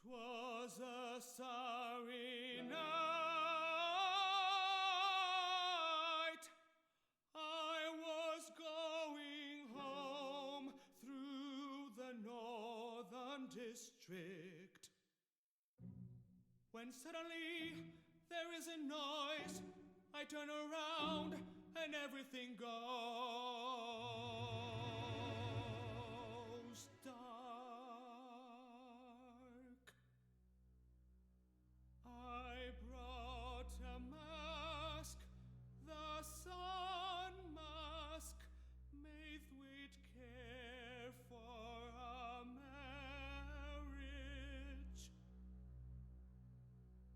'Twas a starry night. I was going home through the northern district, when suddenly there is a noise. I turn around and everything goes dark. I brought a mask, the sun mask, made with care for a marriage.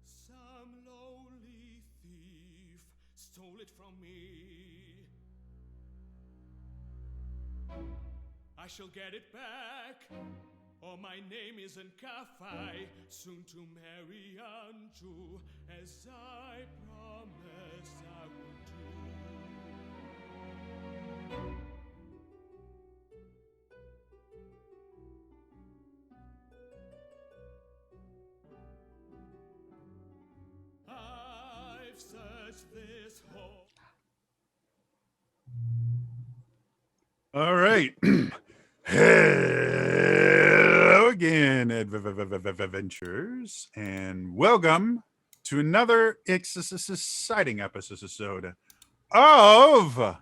Some lowly thief stole it from me. I shall get it back, or my name isn't Kafai, soon to marry Anju, as I promised I would do. I've searched this whole... All right. Hello again, adventurers, and welcome to another exciting episode of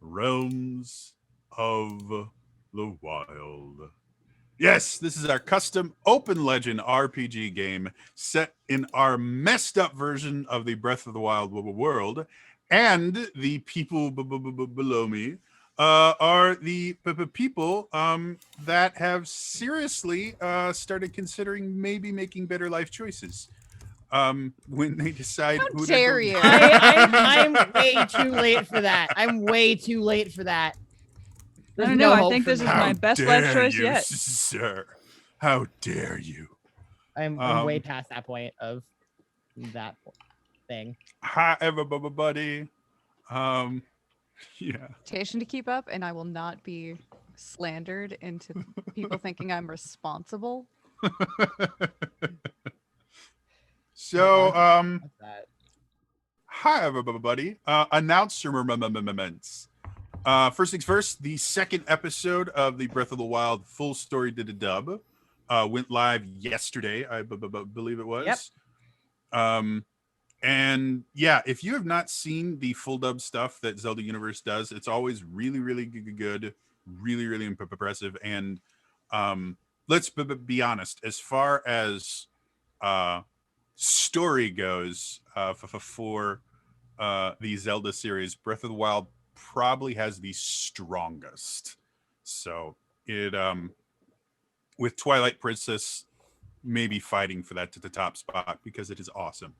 Realms of the Wild. Yes, this is our custom open legend RPG game set in our messed up version of the Breath of the Wild world, and the people below me are the people that have seriously started considering maybe making better life choices when they decide How who dare to you? I'm way too late for that. I'm way too late for that. I There's don't no know. I hope think for this me. is my best life dare choice you, yet. sir? How dare you? I'm way past that point of that thing. Hi, everybody. Yeah. Station to keep up, and I will not be slandered into people thinking I'm responsible. So, What's that? hi, everybody. Announcements. First things first, the second episode of the Breath of the Wild full story did a dub went live yesterday, I believe it was. Yep. And yeah, if you have not seen the full dub stuff that Zelda Universe does, it's always really, really good, really, really impressive. And let's be honest, as far as story goes, for the Zelda series, Breath of the Wild probably has the strongest. So it with Twilight Princess maybe fighting for that to the top spot because it is awesome.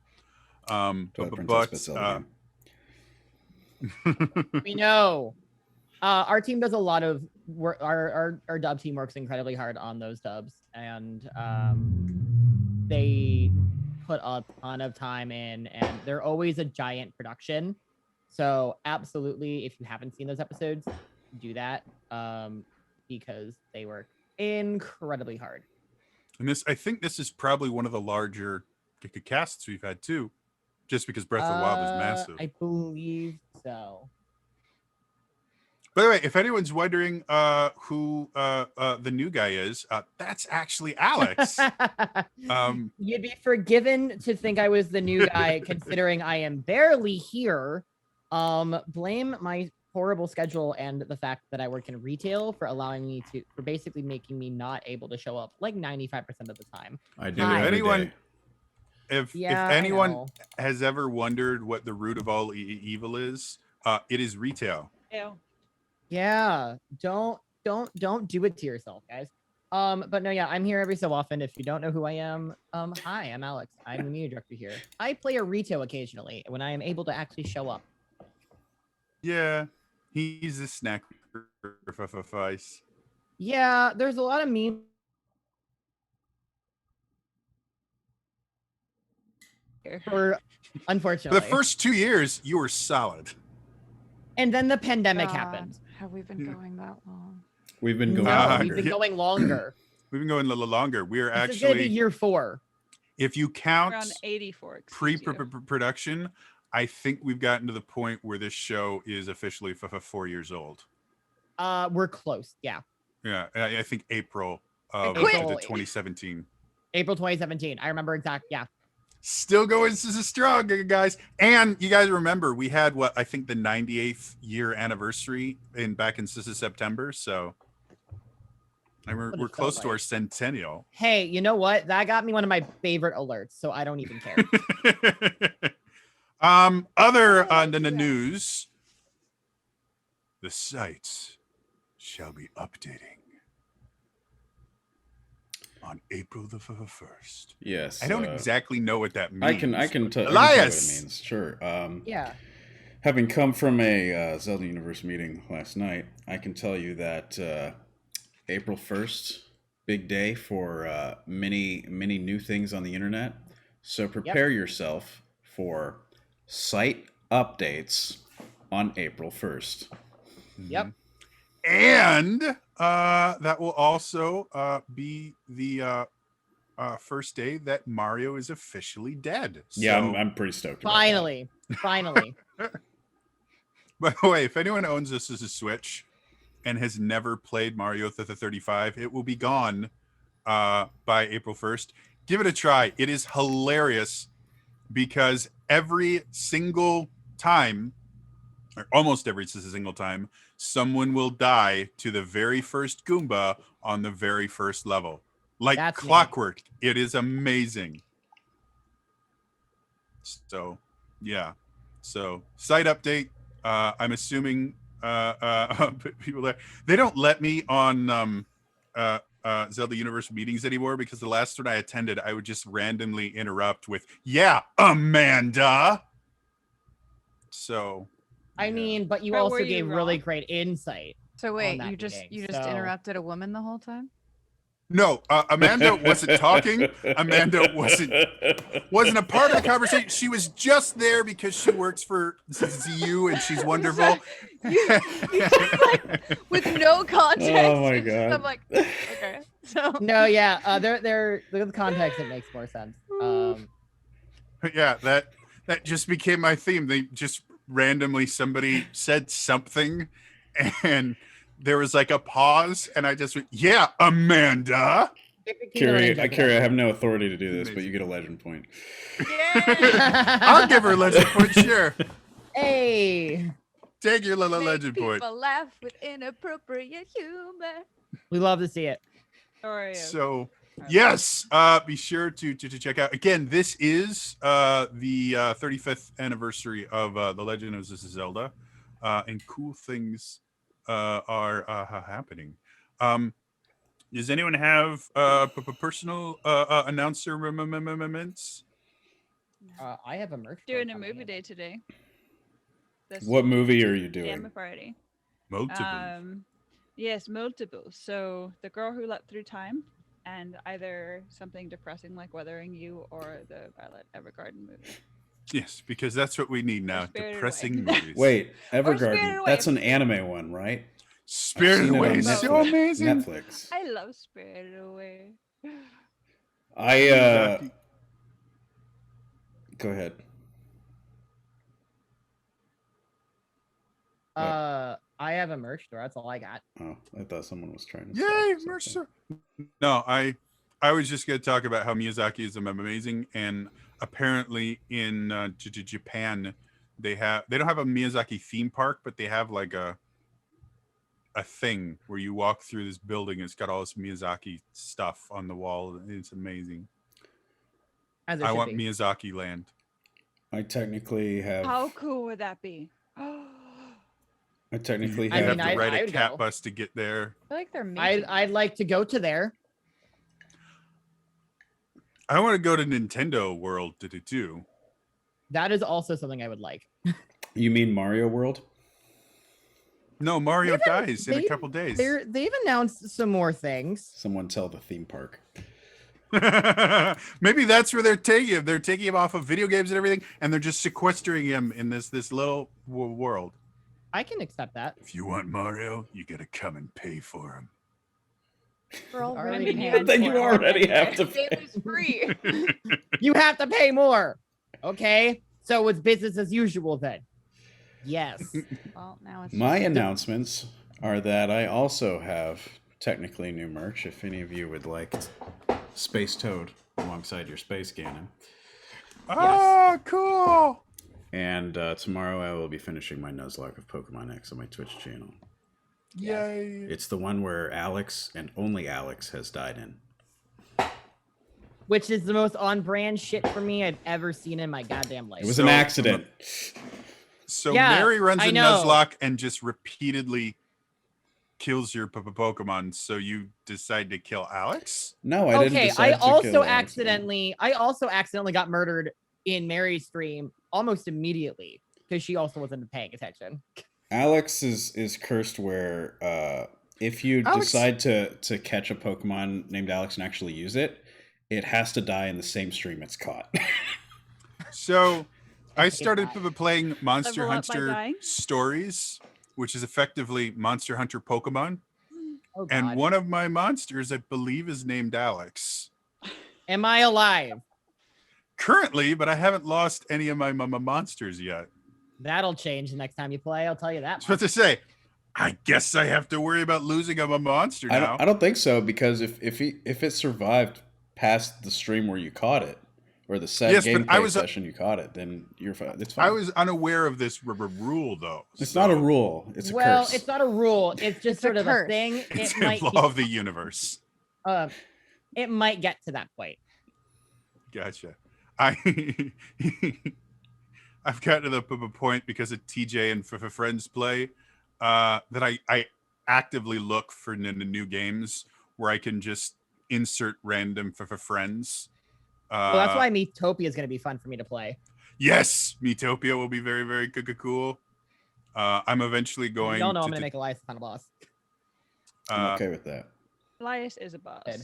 We know. Our team does a lot of work. Our dub team works incredibly hard on those dubs, and they put a ton of time in, and they're always a giant production. So absolutely, if you haven't seen those episodes, do that because they work incredibly hard. And I think this is probably one of the larger casts we've had too, just because Breath of the Wild is massive. I believe so. By the way, if anyone's wondering who the new guy is, that's actually Alex. You'd be forgiven to think I was the new guy, considering I am barely here. Blame my horrible schedule and the fact that I work in retail for basically making me not able to show up like 95% of the time. I do. Anyone, if anyone has ever wondered what the root of all evil is, it is retail. Yeah, don't do it to yourself, guys. But no, yeah, I'm here every so often. If you don't know who I am, hi, I'm Alex. I'm the media director here. I play a retail occasionally when I am able to actually show up. Yeah, he's a snack sacrifice. Yeah, there's a lot of memes. Unfortunately, For the first 2 years, you were solid. And then the pandemic happened. Have we been going that long? We've been going No, longer. we've been going longer. We've been going a little longer. We are This is gonna be actually, year 4. if you count Around 84. excuse you. pre-production, I think we've gotten to the point where this show is officially 4 years old. We're close. Yeah. Yeah, I think April of April. 2017. April 2017. I remember exact. Yeah. Still going strong, guys. And you guys remember we had what I think the 98th year anniversary back in September. So we're it close felt to our like. centennial. Hey, you know what? That got me one of my favorite alerts, so I don't even care. Other than the news, the site shall be updating on April the 1st. Yes. I don't exactly know what that means. I can tell you what it Elias! means. Sure. Yeah. Having come from a Zelda Universe meeting last night, I can tell you that April 1st, big day for many new things on the internet. So prepare yourself for site updates on April 1st. Yep. And that will also be the first day that Mario is officially dead. Yeah, So, I'm pretty stoked. About Finally. by the way, if anyone owns this as a Switch and has never played Mario 35, it will be gone by April 1st. Give it a try. It is hilarious because every single time, or almost every single time, someone will die to the very first Goomba on the very first level. Like That's clockwork. It is amazing. So, yeah. So, site update. I'm assuming people there. They don't let me on Zelda Universe meetings anymore because the last one I attended, I would just randomly interrupt with, "Yeah, Amanda." So, I yeah. mean, but you But also were you gave really wrong? great insight. So wait, that you just meeting, so- interrupted a woman the whole time? No, Amanda wasn't talking. Amanda wasn't a part of the conversation. She was just there because she works for ZU and she's wonderful. You just, like, with no context. Oh my you just- God. I'm like, okay. So No, yeah. They're the context. It makes more sense. Yeah, that just became my theme. They just randomly somebody said something and there was like a pause and I just went, "Yeah, Amanda." Carrie, I have no authority to do this, but you get a legend point. I'll give her a legend point, sure. Hey, Take your little make legend people point. laugh with inappropriate humor. we love to see it. Sorry. So yes, be sure to check out. Again, this is the 35th anniversary of The Legend of Zelda, and cool things are happening. Does anyone have personal announcer moments? I have a merch. store Doing a coming movie in. day today. This What movie are you Damn doing? Friday. Multiple. Yes, multiple. So The Girl Who Leapt Through Time, and either something depressing like Wuthering You or the Violet Evergarden movie. Yes, because that's what we need now. Spirited Depressing Away. movies. Wait, Spirited Evergarden. Away. That's an anime one, right? I've Spirited seen it Away on is so Netflix. amazing. Netflix. I love Spirited Away. Go ahead. I have a merch store. That's all I got. Oh, I thought someone was trying to. Yay, sell something. Mercer. No, I was just going to talk about how Miyazaki is amazing, and apparently in Japan they don't have a Miyazaki theme park, but they have like a thing where you walk through this building. It's got all this Miyazaki stuff on the wall. It's amazing. As it I should want be. Miyazaki land. I technically have. How cool would that be? I technically You I have. have mean, to I ride a would cat go. bus to get there. I feel like they're making I'd like to go to there. I want to go to Nintendo World to do too. That is also something I would like. You mean Mario World? No, Mario They've an- dies in a they've- couple days. They've announced some more things. Someone tell the theme park. Maybe that's where they're taking him. They're taking him off of video games and everything, and they're just sequestering him in this little world. I can accept that. If you want Mario, you gotta come and pay for him. We're all Already already mean, you paying had Then for you it. already have to Game pay. is free. You have to pay more. Okay, so it's business as usual then. Yes. Well, now it's My just- announcements are that I also have technically new merch. If any of you would like Space Toad alongside your Space Ganon. Oh, cool. And tomorrow I will be finishing my Nuzlocke of Pokemon X on my Twitch channel. Yay. It's the one where Alex and only Alex has died in. Which is the most on-brand shit for me I've ever seen in my goddamn life. It was So, an accident. So Yeah, Mary runs I a know. Nuzlocke and just repeatedly kills your Pokemon. So you decide to kill Alex? No, I didn't Okay, decide I to kill also Alex. accidentally got murdered in Mary's stream almost immediately because she also wasn't paying attention. Alex is cursed where if you Alex- decide to catch a Pokemon named Alex and actually use it, it has to die in the same stream it's caught. So I hate started that. playing Monster Level up by Hunter dying? Stories, which is effectively Monster Hunter Pokemon. Oh, And God. one of my monsters, I believe, is named Alex. Am I alive? Currently, but I haven't lost any of my monsters yet. That'll change the next time you play. I'll tell you that. I was about to say, I guess I have to worry about losing a monster now. I don't think so, because if it survived past the stream where you caught it, or the set Yes, but I gameplay was- session you caught it, then you're fine. It's fine. I was unaware of this rule, though. It's so not a rule. It's a Well, curse. it's not a rule. It's just It's a sort of a curse. thing. It's It a might law of the universe. it might get to that point. Gotcha. I've gotten to the point because of TJ and friends play that I actively look for new games where I can just insert random for friends. Well, that's why Metopia is going to be fun for me to play. Yes, Metopia will be very, very cool. I'm eventually going. Y'all know I'm to going to make Elias a final boss. I'm okay with that. Elias is a boss. Ed.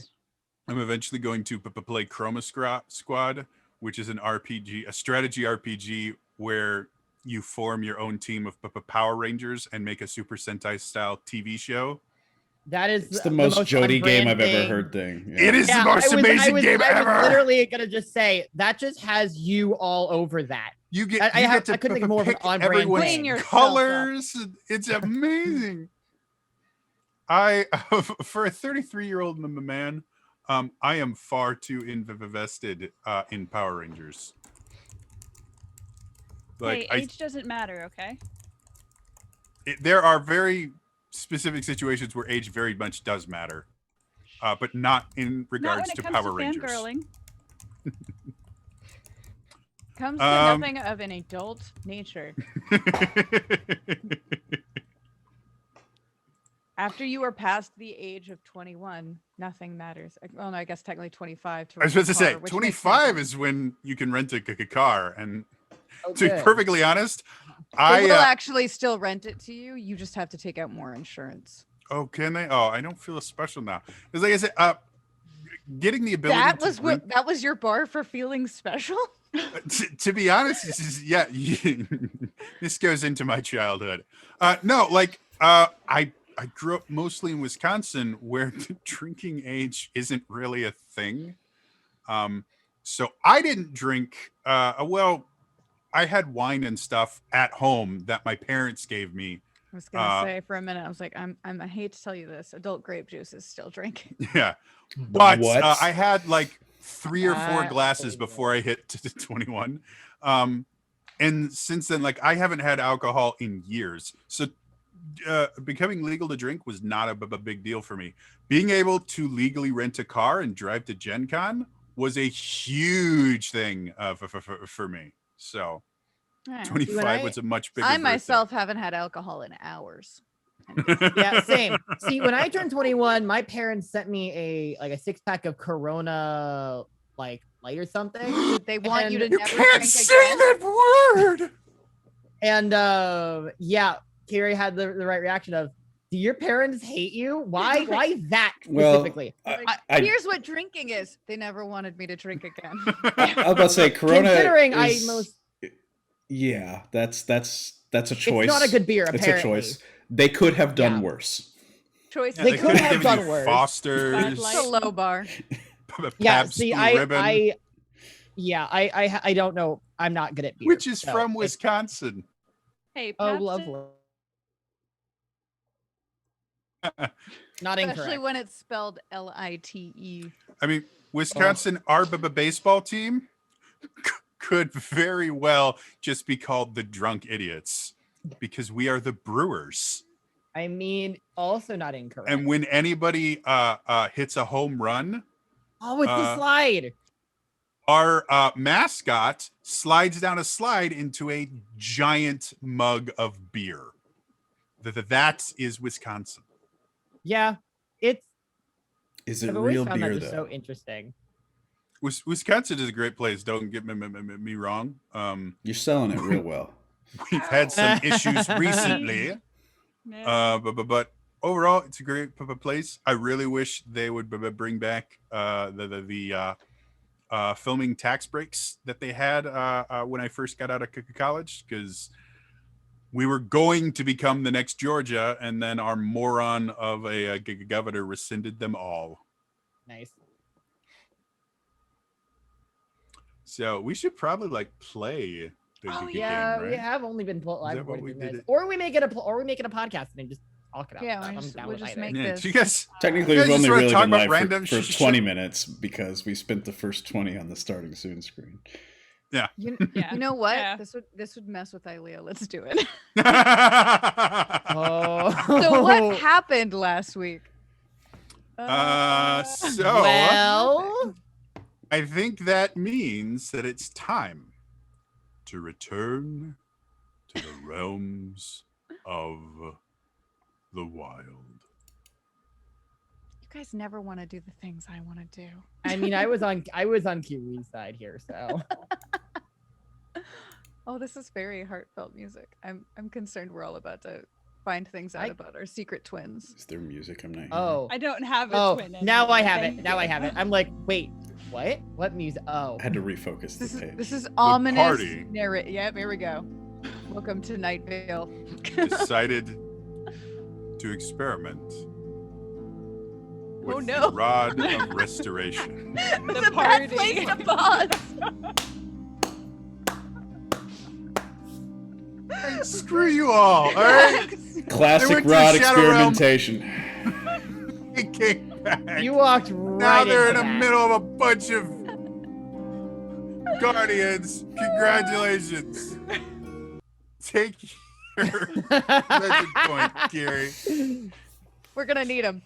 I'm eventually going to play Chroma Squad, which is an RPG, a strategy RPG where you form your own team of Power Rangers and make a Super Sentai style TV show. That is It's the most Jody game on-brand I've ever thing. heard thing. It is Yeah, the most amazing game I ever. was literally going to just say, that just has you all over that. You get, I you have- get to I couldn't think of more of an pick on-brand everyone's thing. Clean yourself colors. It's amazing. I, for a 33-year-old man, I am far too invested in Power Rangers. Hey, age doesn't matter, okay? There are very specific situations where age very much does matter, but not in Not regards when it to comes Power to Rangers. fangirling. Comes to Um, nothing of an adult nature. After you are past the age of 21, nothing matters. Well, no, I guess technically 25. I was rent supposed to a say, car, which makes 25 sense. is when you can rent a car. And Oh, to be good. perfectly honest, They will I actually still rent it to you. You just have to take out more insurance. oh, can they? Oh, I don't feel special now. Because like I said, getting the ability That to was rent- what that was your bar for feeling special? to be honest, this is this goes into my childhood. No, like I grew up mostly in Wisconsin where the drinking age isn't really a thing. So I didn't drink well, I had wine and stuff at home that my parents gave me. I was gonna say for a minute, I was like, I hate to tell you this, adult grape juice is still drinking. Yeah. But What? I had like 3 or 4 I glasses believe it. before I hit 21. And since then, like I haven't had alcohol in years. So becoming legal to drink was not a big deal for me. Being able to legally rent a car and drive to Gen Con was a huge thing for me. So Alright. 25 was a much bigger I birthday. myself haven't had alcohol in hours. Yeah, same. See, when I turned 21, my parents sent me a 6-pack of Corona light or something. They want you to And- You never can't drink say again. that word. And yeah, Carrie had the right reaction of, do your parents hate you? Why that Well, specifically? Here's what drinking is. They never wanted me to drink again. I was about to say Corona. Considering is, yeah, that's a choice. It's not a good beer, It's apparently. a choice. They could have done Yeah. worse. choice. Yeah, They they could could have have given done you worse. Foster's, Bad It's a low bar. Yeah, Pabst see, Blue Ribbon, I don't know. I'm not good at beer. which is so from it's- Wisconsin. Hey, Oh, Pabst lovely. Not Especially incorrect. when it's spelled Lite. I mean, Wisconsin, our baseball team could very well just be called the Drunk Idiots because we are the Brewers. I mean, also not incorrect. And when anybody hits a home run, Oh, it's the uh, slide. our mascot slides down a slide into a giant mug of beer. That is Wisconsin. Yeah, it's. Is it I've always real found beer that just though? so interesting. Wisconsin is a great place. Don't get me wrong. You're selling it real well. We've had some issues recently, Yeah. but overall, it's a great place. I really wish they would bring back the filming tax breaks that they had when I first got out of college, because we were going to become the next Georgia, and then our moron of a governor rescinded them all. Nice. So we should probably like play the Oh, game, Yeah, right? we have only been live that what recording we 10 did minutes. it? Or we make it a podcast and then just talk it out. Yeah, I'm we just- down we'll with just either. make Yeah, this. do you guys? Technically, You we've guys only just wanna really talk been about live random for shit? 20 minutes because we spent the first 20 on the starting soon screen. You, Yeah. you know what? Yeah. This would mess with Ilea. Let's do it. Oh. So what happened last week? So Well, I think that means that it's time to return to the realms of the wild. You guys never want to do the things I want to do. I mean, I was on Kiwi's side here, so Oh, this is very heartfelt music. I'm concerned we're all about to find things out I- about our secret twins. Is there music I'm not hearing? oh. I don't have a Oh, twin. now I anymore, have thank it. Now I you. have it. I'm like, wait, what? What music? Oh. I had to refocus This the is page. this is ominous party. narrate. Yeah, here we go. Welcome to Night Vale. Decided to experiment with Oh, no. the rod of restoration. It's The a bad place party. to pause. Screw you all right? Classic They went to rod the Shadow Realm. experimentation. They came back. You walked Now right they're in into the that. middle of a bunch of guardians. Congratulations. Take your message point, Gary. We're gonna need them.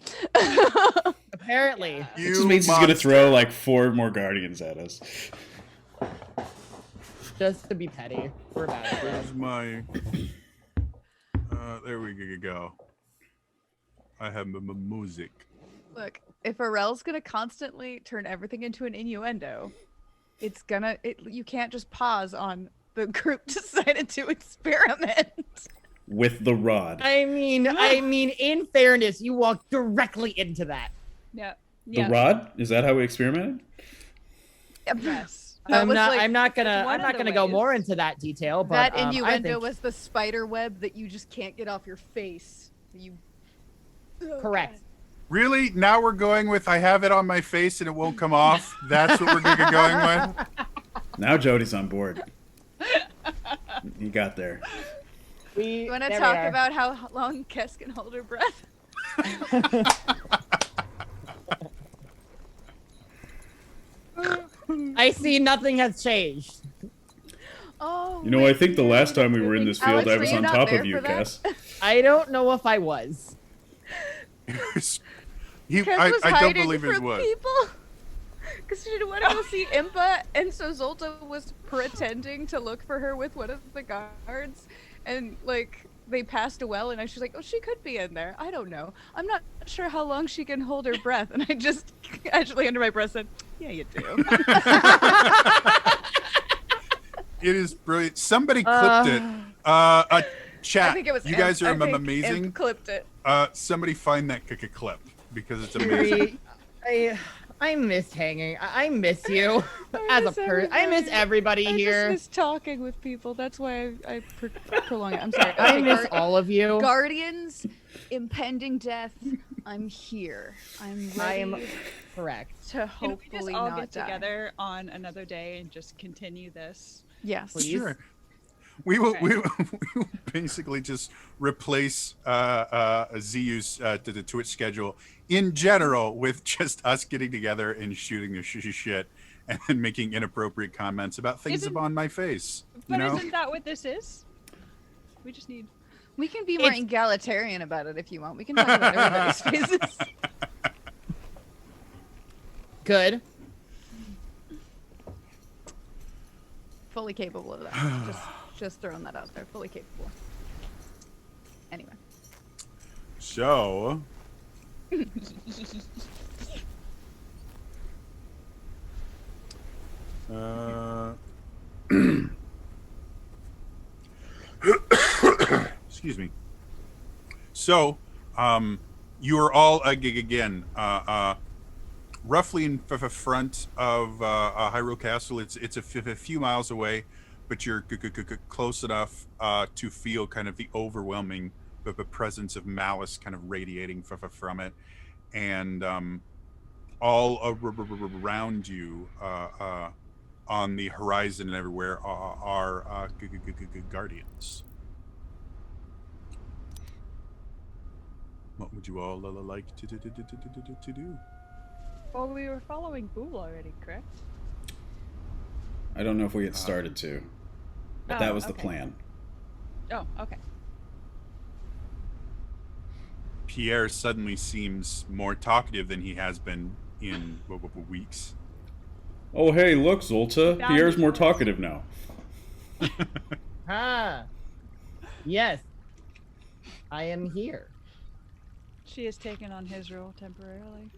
Apparently. It You just means he's gonna monster. throw like 4 more guardians at us. Just to be petty. We're bad at that. Where's my? There we go. I have music. Look, if Arel's gonna constantly turn everything into an innuendo, you can't just pause on the group decided to experiment. With the rod. I mean, in fairness, you walked directly into that. Yeah. The Yeah. rod? Is that how we experimented? Yes. That was like- I'm not one gonna of the go more ways. into that detail, but that I innuendo think- was the spider web that you just can't get off your face. You correct. Really? Now we're going with I have it on my face and it won't come off. That's what we're going with. Now Jody's on board. He got there. You want to talk about how long Kess can hold her breath? I see nothing has changed. Oh. You know, I think the last time we were in this field, Alex, I were was you on not top there of you, for that? Cass. I don't know if I was. Kess I was don't hiding believe it from was. people because she didn't want to go see Impa, and so Zolta was pretending to look for her with one of the guards, and like they passed a well, and she's like, "Oh, she could be in there. I don't know. I'm not sure how long she can hold her breath." And I just actually under my breath said, "Yeah, you do." It is brilliant. Somebody clipped it. A chat. I think it was. You guys Imp. are I think amazing. Imp clipped it. Somebody find that clip because it's amazing. Kiri, I miss hanging. I miss you as a person. I miss everybody I here. just miss talking with people. That's why I prolong it. I'm sorry. I Okay, miss all of you. Guardians, impending death, I'm here. I'm I ready am correct. to Can we just hopefully all not get die. together on another day and just continue this? Yes. Please? Sure. We will, Okay. we will basically just replace ZU's to the Twitch schedule in general with just us getting together and shooting the shit and then making inappropriate comments about things Isn't- upon my face. You But know? isn't that what this is? We just need. We can be more It's- egalitarian about it if you want. We can talk about everybody's faces. Good. Fully capable of that. Just throwing that out there. Fully capable. Anyway. So, excuse me. So, you are all again roughly in front of Hyrule Castle. It's a few miles away, but you're close enough to feel kind of the overwhelming presence of malice kind of radiating from it, and all around you on the horizon and everywhere are guardians. What would you all like to do? Well, we were following Bool already, correct? I don't know if we had started to, but that Oh, was the okay. plan. Oh, okay. Pierre suddenly seems more talkative than he has been in weeks. Oh, hey, look, Zolta. Found Pierre's his more voice. talkative now. Ah. Yes. I am here. She has taken on his role temporarily.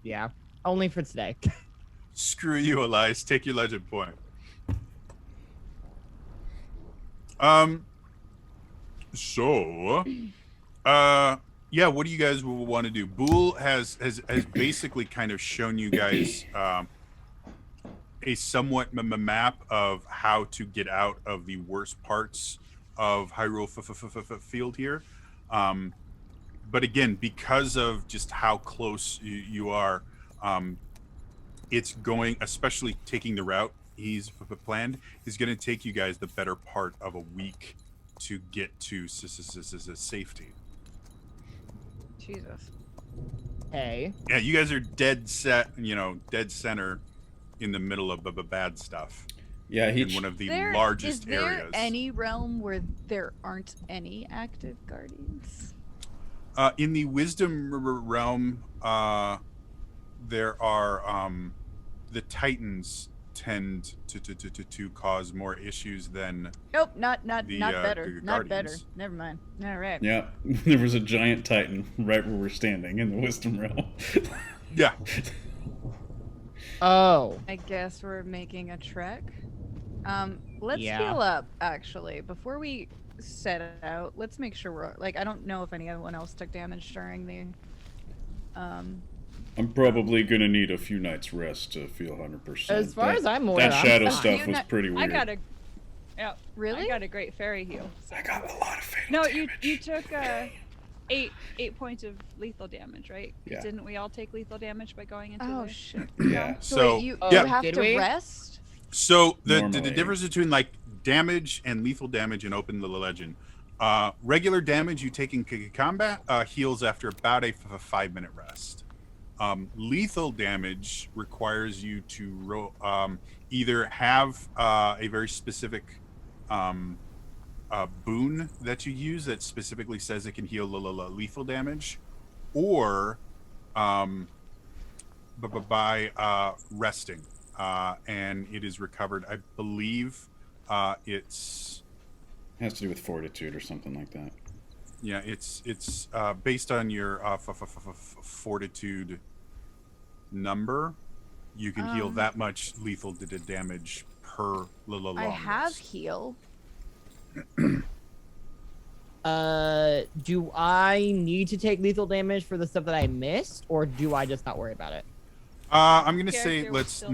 Yeah. Only for today. Screw you, Elias. Take your legend point. So, yeah, what do you guys want to do? Bool has basically kind of shown you guys a somewhat map of how to get out of the worst parts of Hyrule Field here. But again, because of just how close you are, it's going, especially taking the route he's planned, is going to take you guys the better part of a week to get to safety. Jesus. Hey. Yeah, you guys are dead center in the middle of bad stuff Yeah, in one of the largest is there areas. any realm where there aren't any active guardians? In the wisdom realm, there are the Titans tend to cause more issues than Nope, not the, better. Not better. Guardians. Never mind. All right. Yeah, there was a giant titan right where we're standing in the Wisdom Realm. yeah. Oh. I guess we're making a trek. Let's Yeah. heal up actually before we set out. Let's make sure we're like I don't know if anyone else took damage during the I'm probably gonna need a few nights rest to feel 100%. As far as I'm aware, that I'm shadow fine. stuff You're was not- pretty weird. I got a. Yeah. Really? I got a great fairy heal. I got a lot of fatal No, damage. you took 8 points of lethal damage, right? 'Cause Yeah. Didn't we all take lethal damage by going into Oh the... shit. Yeah. So, wait, you yeah. have Did to we? rest? So the Normally. difference between like damage and lethal damage in Open the Legend, regular damage you take in combat heals after about a 5-minute rest. Lethal damage requires you to either have a very specific boon that you use that specifically says it can heal lethal damage, or by resting. And it is recovered. I believe it's Has to do with fortitude or something like that. it's based on your fortitude number. You can heal that much lethal damage per long I have rest. heal. Do I need to take lethal damage for the stuff that I missed, or do I just not worry about it? I'm gonna say Character was let's still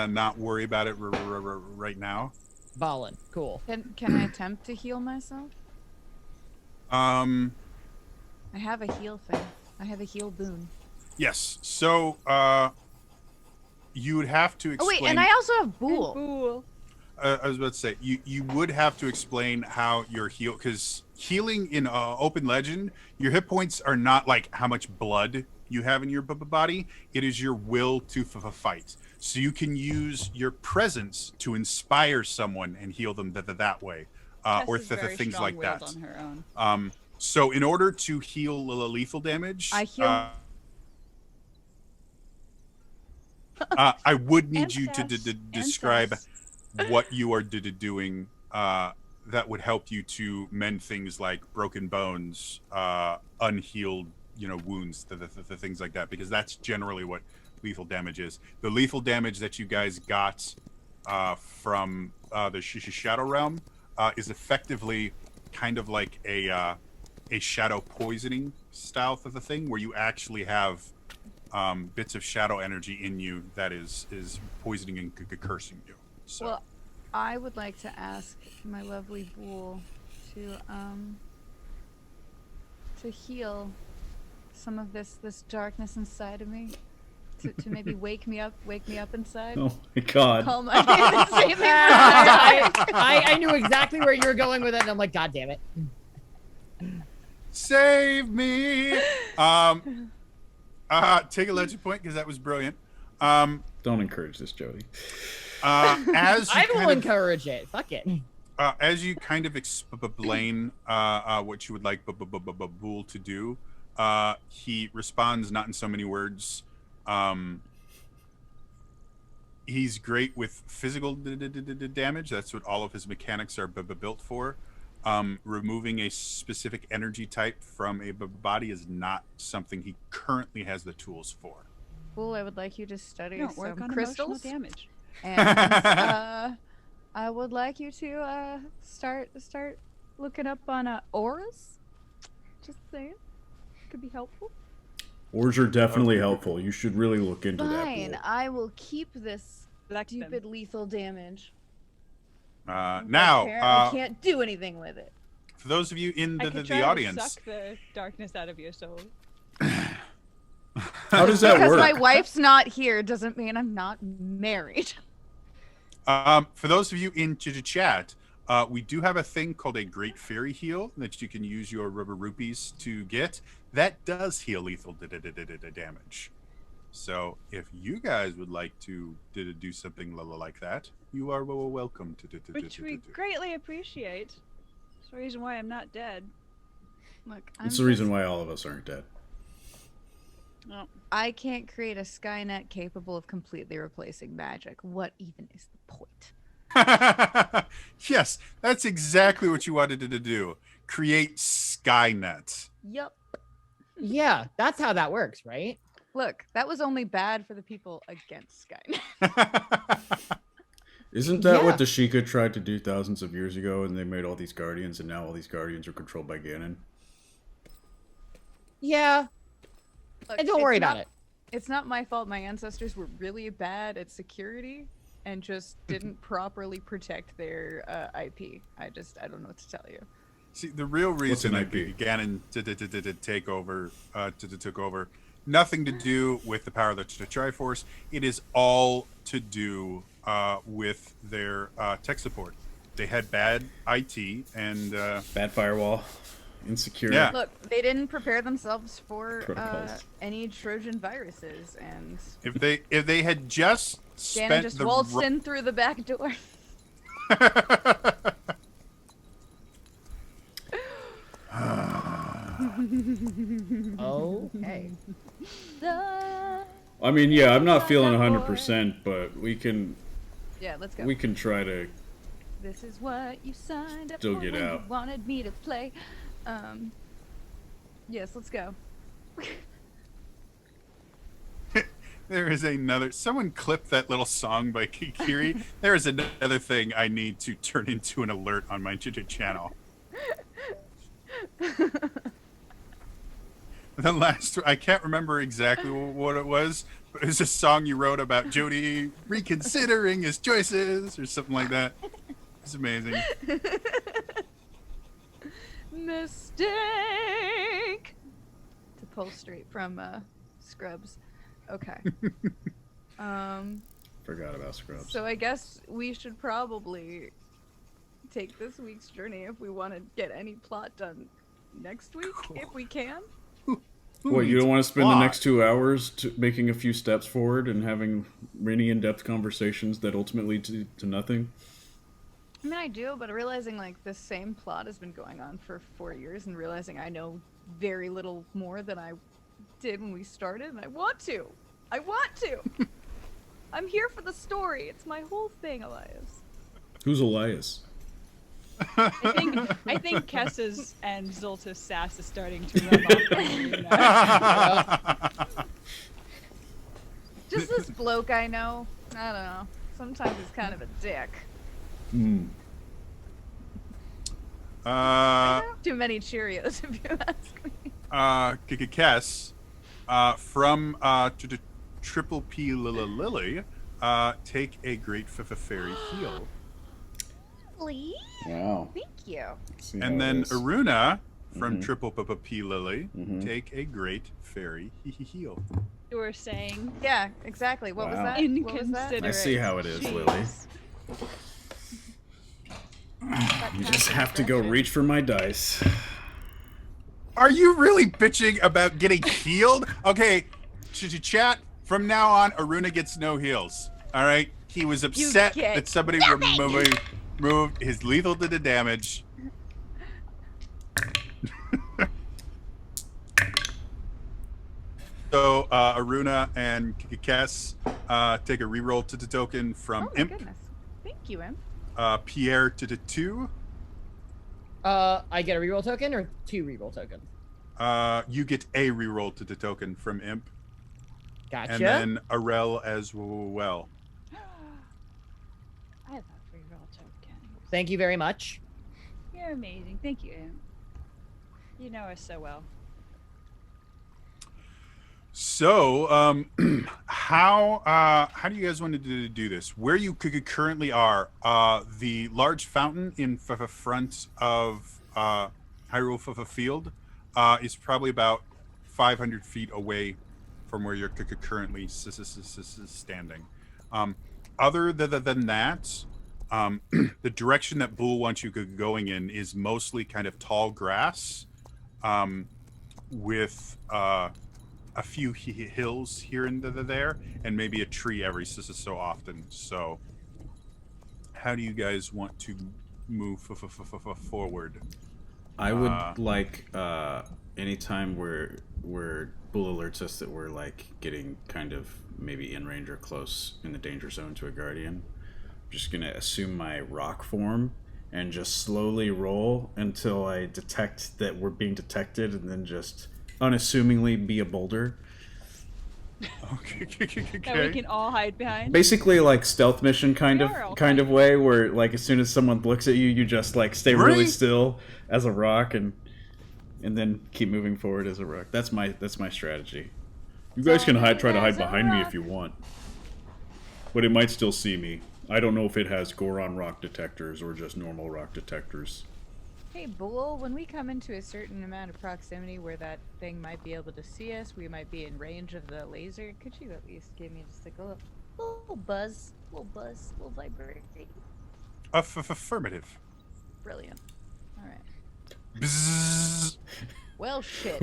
not worry about it right now. Ballin. Cool. Can I attempt to heal myself? Um, I have a heal thing. I have a heal boon. Yes. So you would have to Oh explain. wait, and I also have Bool. Cool. I was about to say you would have to explain how your heal, because healing in Open Legend, your hit points are not like how much blood you have in your body. It is your will to fight. So you can use your presence to inspire someone and heal them that way, or Tess is very things like that. strong-willed on her own. So in order to heal lethal damage, I heal. I would need you to Incest. describe Incest. what you are doing that would help you to mend things like broken bones, unhealed, wounds, the things like that, because that's generally what lethal damage is. The lethal damage that you guys got from the Shadow Realm is effectively kind of like a shadow poisoning style of the thing, where you actually have bits of shadow energy in you that is poisoning and cursing you. So. Well, I would like to ask my lovely Bool to heal some of this darkness inside of me. To maybe wake me up inside. Oh my god. Call my name and save me from I knew exactly where you were going with it, and I'm like, God damn it. Save me. Take a legend point because that was brilliant. Don't encourage this, Jody. As you I will kind of, encourage it. Fuck it. as you kind of explain what you would like Bool to do, he responds not in so many words. He's great with physical damage. That's what all of his mechanics are built for. Removing a specific energy type from a body is not something he currently has the tools for. Bool, I would like you to study Don't work some on crystals. emotional damage. And I would like you to start looking up on auras. Just saying, could be helpful. Ors are definitely helpful. You should really look into Fine, that. I will keep this Collect them. stupid lethal damage. Now, I can't do anything with it. for those of you in I could the try audience, to suck the darkness out of your soul. How does that Because work? my wife's not here doesn't mean I'm not married. for those of you in chat, we do have a thing called a Great Fairy Heal that you can use your rubber rupees to get. That does heal lethal damage. So if you guys would like to do something like that, you are welcome to. Which we greatly appreciate. It's the reason why I'm not dead. Look, It's the reason why all of us aren't dead. No. I can't create a Skynet capable of completely replacing magic. What even is the point? Yes, that's exactly what you wanted to do. Create Skynet. Yup. Yeah, that's how that works, right? Look, that was only bad for the people against Skynet. Isn't that Yeah. what the Sheikah tried to do thousands of years ago, and they made all these guardians, and now all these guardians are controlled by Ganon? Yeah, Look, and don't worry it's about not- it. It's not my fault. My ancestors were really bad at security and just didn't properly protect their IP. I don't know what to tell you. See, the real reason an I IP? Ganon took over, nothing to do with the power of the Triforce. It is all to do with their tech support. They had bad IT and Bad firewall, insecure. Yeah. Look, they didn't prepare themselves for Protocols. any Trojan viruses, and if they had just Ganon spent just the waltzed in through the back door. Okay. I mean, yeah, I'm not feeling 100%, but we can Yeah, let's go. try to. This is what you signed up Still for get when out. you wanted me to play. Yes, let's go. There is another. Someone clipped that little song by Kikiri. There is another thing I need to turn into an alert on my channel. The last, I can't remember exactly what it was, but it was a song you wrote about Jody reconsidering his choices or something like that. It's amazing. Mistake to pull straight from Scrubs. Okay. Forgot about Scrubs. So I guess we should probably take this week's journey if we want to get any plot done next week, if we can. What, you needs don't want to spend plot? the next 2 hours making a few steps forward and having really in-depth conversations that ultimately lead to nothing? I mean, I do, but realizing like this same plot has been going on for 4 years and realizing I know very little more than I did when we started, and I want to. I'm here for the story. It's my whole thing, Elias. Who's Elias? I think Kessa's and Zolta's sass is starting to rub off on you now. Just this bloke I know. I don't know. Sometimes he's kind of a dick. Too many Cheerios, if you ask me. Kess, from to the Triple P Lily, take a great fairy heal. Please? Wow. Thank you. See And how then it is. Aruna from Mhm. Triple P Lily, Mhm. take a great fairy heal. You were saying Yeah, exactly. What was Wow. that? What was that? inconsiderate. I see how it is, Jeez. Lily. You just have to go reach for my dice. Are you really bitching about getting healed? Okay, chat. From now on, Aruna gets no heals. All right. He was upset get that somebody removed his lethal to the damage. So Aruna and Kess take a reroll to the token from Oh my Imp. goodness. Thank you, Imp. Pierre to the 2. I get a reroll token or 2 reroll tokens? You get a reroll to the token from Imp. Gotcha. And then Arel as well. I love reroll tokens. Thank you very much. You're amazing. Thank you, Imp. You know us so well. So, how do you guys want to do this? Where you currently are, the large fountain in front of Hyrule Field is probably about 500 feet away from where you're currently standing. Other than that, the direction that Bull wants you going in is mostly kind of tall grass, with a few hills here and there, and maybe a tree every so often. So, how do you guys want to move forward? I would like anytime where Bull alerts us that we're like getting kind of maybe in range or close in the danger zone to a guardian. I'm just gonna assume my rock form and just slowly roll until I detect that we're being detected, and then just unassumingly be a boulder. That we can all hide behind. Basically, like stealth mission kind We are all of way, where like as soon as someone looks at you, you just like stay really Really? still as a rock, and then keep moving forward as a rock. That's my strategy. You guys can try to hide behind me if you want, but it might still see me. I don't know if it has Goron rock detectors or just normal rock detectors. Hey, Bull, when we come into a certain amount of proximity where that thing might be able to see us, we might be in range of the laser, could you at least give me just like a little buzz, little vibrate? Affirmative. Brilliant. All right. Bzzz. Well, shit.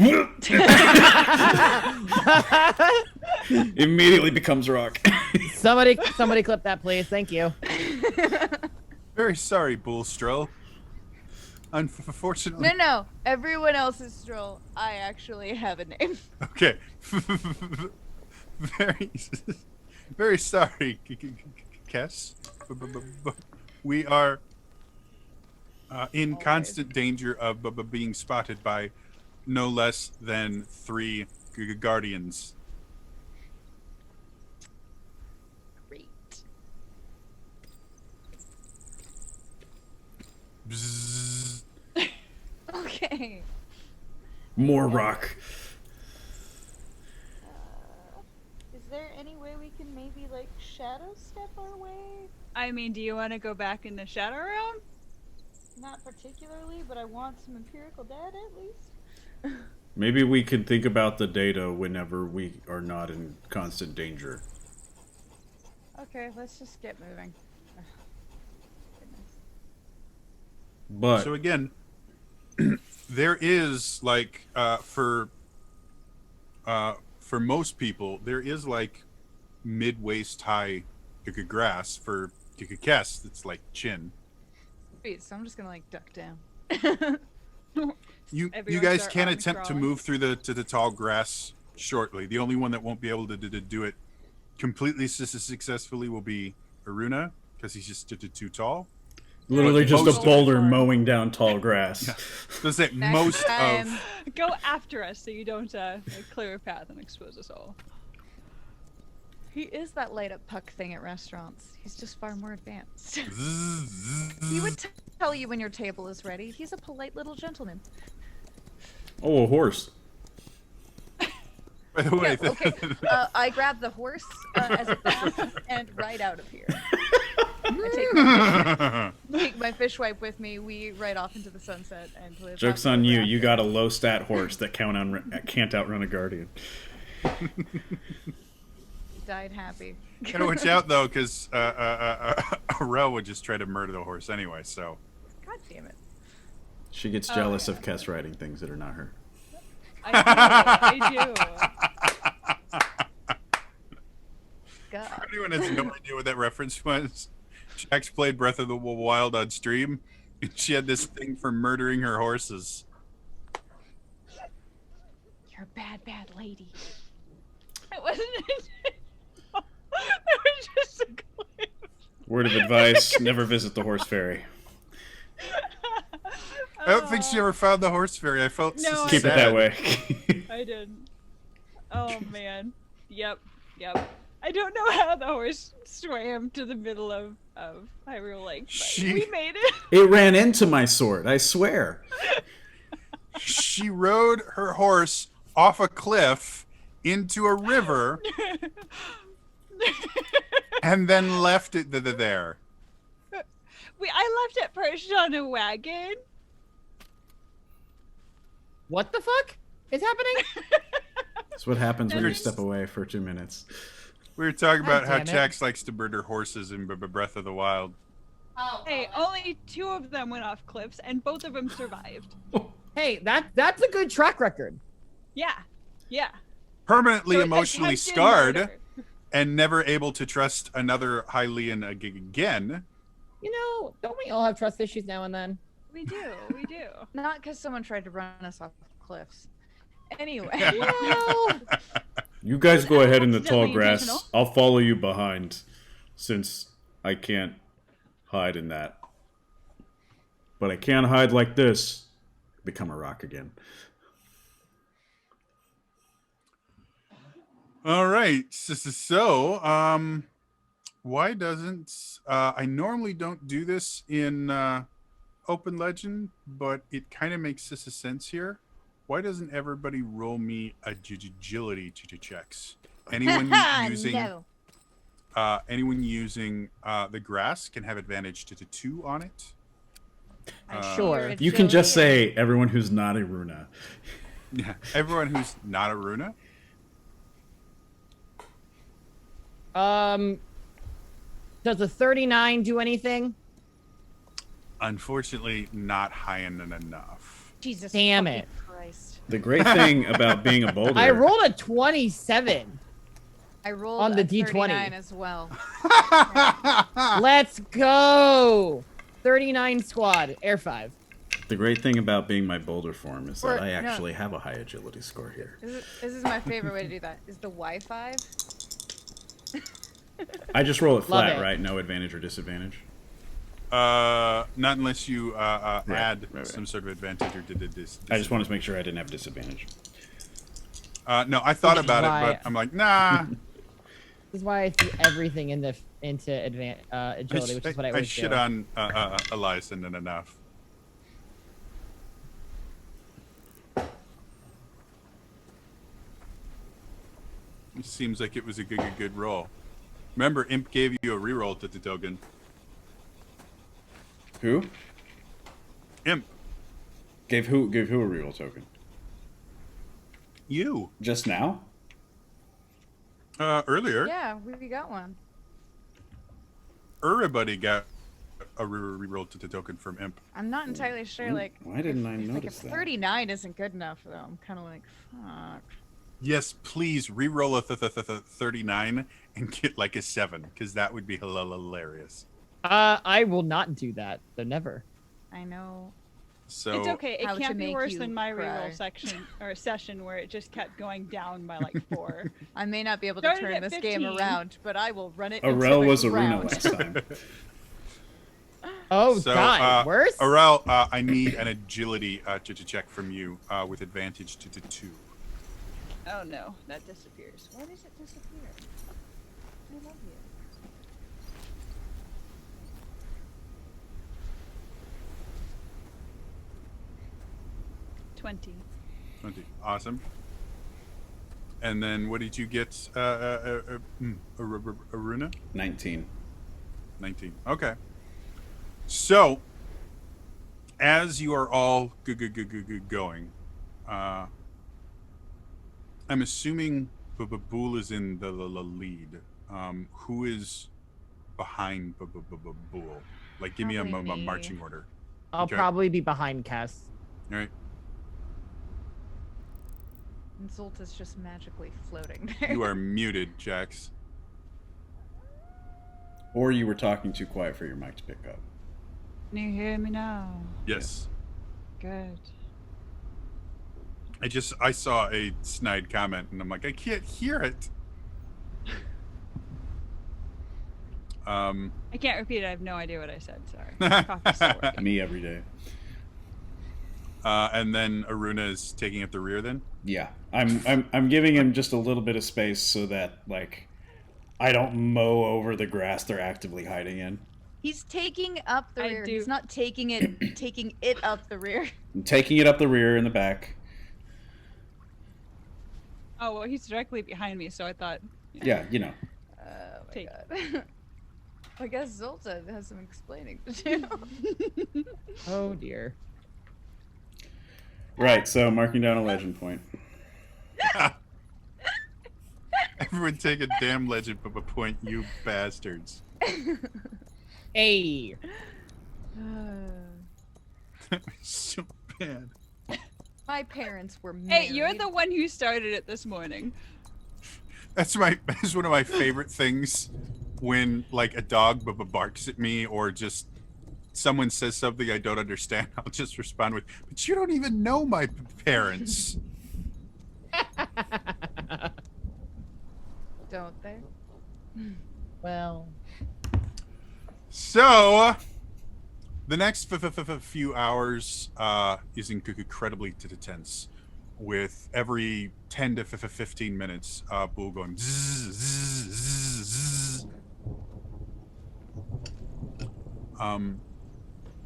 Immediately becomes rock. Somebody clip that, please. Thank you. Very sorry, Bullstroll. Unfortunately. No. Everyone else's stroll. I actually have a name. Okay. Very sorry, Kess. We are in constant danger of being spotted by no less than 3 guardians. Great. Bzzz. Okay. More rock. Is there any way we can maybe like shadow step our way? I mean, do you want to go back in the shadow realm? Not particularly, but I want some empirical data at least. Maybe we could think about the data whenever we are not in constant danger. Okay, let's just get moving. Ugh. Goodness. But So again, there is like for most people, there is like mid waist high grass for Kess that's like chin. Wait, so I'm just gonna like duck down. You Everyone guys start can arm attempt to crawling. move through the tall grass shortly. The only one that won't be able to do it completely successfully will be Aruna because he's just too tall. literally But just most a of- boulder mowing down tall grass. So say Next most time. of Go after us so you don't like, clear a path and expose us all. He is that light up puck thing at restaurants. He's just far more advanced. He would tell you when your table is ready. He's a polite little gentleman. Oh, a horse. By the way, Yeah, okay. I grab the horse as it passes and ride out of here. I take my fish wipe with me. We ride off into the sunset and live. Joke's happily on you. ever You after. got a low stat horse that can't outrun a guardian. Died happy. gotta watch out though, because Arel would just try to murder the horse anyway. So God damn it. She gets jealous of Kess riding things that are not her. I do. God. anyone has no idea what that reference was. Jax played Breath of the Wild on stream, and she had this thing for murdering her horses. You're a bad, bad lady. It wasn't. It was just a glitch. Word of advice: never visit the horse ferry. I don't think she ever found the horse fairy. I felt No, so I Keep it sad. that way. I didn't. Oh man. Yep. I don't know how the horse swam to the middle of Hyrule Lake, but we made it. It ran into my sword. I swear. She rode her horse off a cliff into a river and then left it there. I left it perched on a wagon. What the fuck is happening? That's what happens when you Nothing. step away for 2 minutes. We were talking God about how damn it. Jax likes to murder horses in Breath of the Wild. Hey, only 2 of them went off cliffs, and both of them survived. Hey, that's a good track record. Yeah. Permanently So emotionally attempted scarred murder. and never able to trust another Hylian again. You know, don't we all have trust issues now and then? We do. Not because someone tried to run us off cliffs. Anyway. Well, You guys go ahead in the tall Accidentally grass. intentional. I'll follow you behind, since I can't hide in that. But I can't hide like this. Become a rock again. All right. So, why doesn't I normally don't do this in Open Legend, but it kind of makes sense here. Why doesn't everybody roll me agility checks? Anyone using No. anyone using the grass can have advantage to 2 on it. Sure. You can just say everyone who's not a Runa. Yeah, everyone who's not a Runa. Does a 39 do anything? Unfortunately, not high enough. Jesus. Damn fucking it. Christ. The great thing about being a boulder. I rolled a 27. I rolled On the a D20. 39 as well. Let's go. 39 squad, air 5. The great thing about being my boulder form is that Or- I no. actually have a high agility score here. This is my favorite way to do that. Is the Y5? I just roll it Love flat, it. right? No advantage or disadvantage. Not unless you add right. some sort of advantage or did this. I just wanted to make sure I didn't have disadvantage. No, I thought Which is about it, why- but I'm like, nah. This is why I threw everything into agility, which is what I I always shit do. on Elias and then enough. It seems like it was a good roll. Remember, Imp gave you a reroll to the token. Who? Imp. Gave who a reroll token? You. Just now? Earlier, Yeah, we got one. everybody got a reroll to the token from Imp. I'm not entirely sure. Ooh, Like, why didn't I if notice that? 39 isn't good enough, though, I'm kind of like, fuck. Yes, please reroll a 39 and get like a 7, because that would be hilarious. I will not do that. So never. I know. So It's okay. It How to can't be make worse you than my cry. reroll section or session where it just kept going down by like 4. I may not be able to Started turn at this game 15. around, but I will run it. Arel into the was Aruna ground. last time. Oh So, God, worse. Arel, I need an agility to check from you with advantage to 2. Oh no, that disappears. Why does it disappear? I love you. 20. 20. Awesome. And then what did you get, Aruna? 19. 19. Okay. So, as you are all going, I'm assuming Bull is in the lead. Who is behind Bull? Like, give me a Probably me. marching order. I'll Okay. probably be behind Cass. All right. And Zolta's just magically floating there. You are muted, Jax. Or you were talking too quiet for your mic to pick up. Can you hear me now? Yes. Good. I saw a snide comment and I'm like, I can't hear it. I can't repeat it. I have no idea what I said. Sorry. Coffee's still working. Me every day. And then Aruna is taking up the rear then? Yeah, I'm giving him just a little bit of space so that like I don't mow over the grass they're actively hiding in. He's taking up the I rear. do- He's not taking it, taking it up the rear. I'm taking it up the rear and the back. Oh well, he's directly behind me, so I thought. Yeah, you know. Oh my Take- god. I guess Zolta has some explaining to do. Oh dear. Right, so marking down a legend point. Everyone take a damn legend from a point, you bastards. Hey. So bad. My parents were married. Hey, you're the one who started it this morning. That's one of my favorite things when like a dog barks at me or just someone says something I don't understand. I'll just respond with, "But you don't even know my parents." Don't they? Well. So, the next few hours is incredibly tense. With every 10 to 15 minutes, Bull going zzz, zzz, zzz, zzz.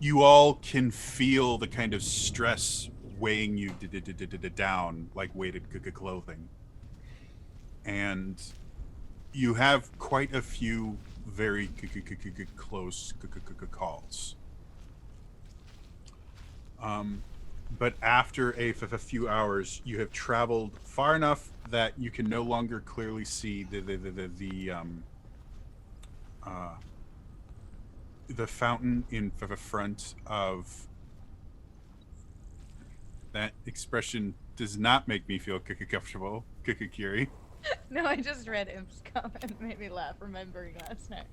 You all can feel the kind of stress weighing you down like weighted clothing. And you have quite a few very close calls. But after a few hours, you have traveled far enough that you can no longer clearly see the fountain in front of. That expression does not make me feel comfortable, Kiri. No, I just read Imp's comment and made me laugh remembering last night.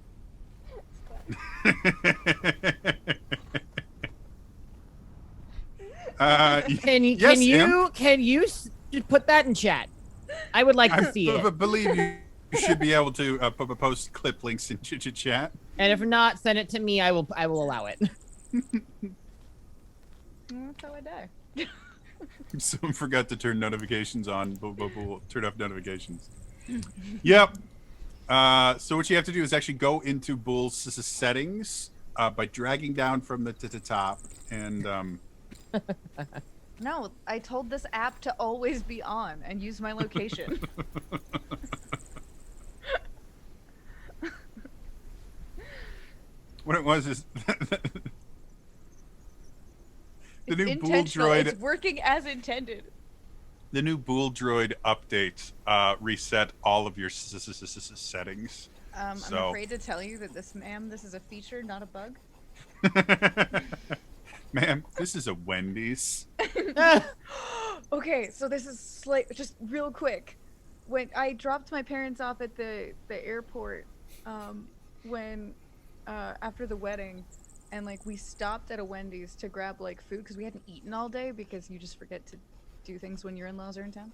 Can you yes, can you put that in chat? I would like to see it. Believe you should be able to post clip links in chat. And if not, send it to me. I will allow it. That's how I die. Someone forgot to turn notifications on. Turn off notifications. Yep. So what you have to do is actually go into Bull's settings by dragging down from the top and. No, I told this app to always be on and use my location. What it was is the It's new Bull intentional. droid. It's working as intended. the new Bool Droid update reset all of your settings. I'm So- afraid to tell you that this is a feature, not a bug. Ma'am, this is a Wendy's. Okay, so this is just real quick. When I dropped my parents off at the airport, when after the wedding, and like we stopped at a Wendy's to grab like food because we hadn't eaten all day because you just forget to do things when your in-laws are in town.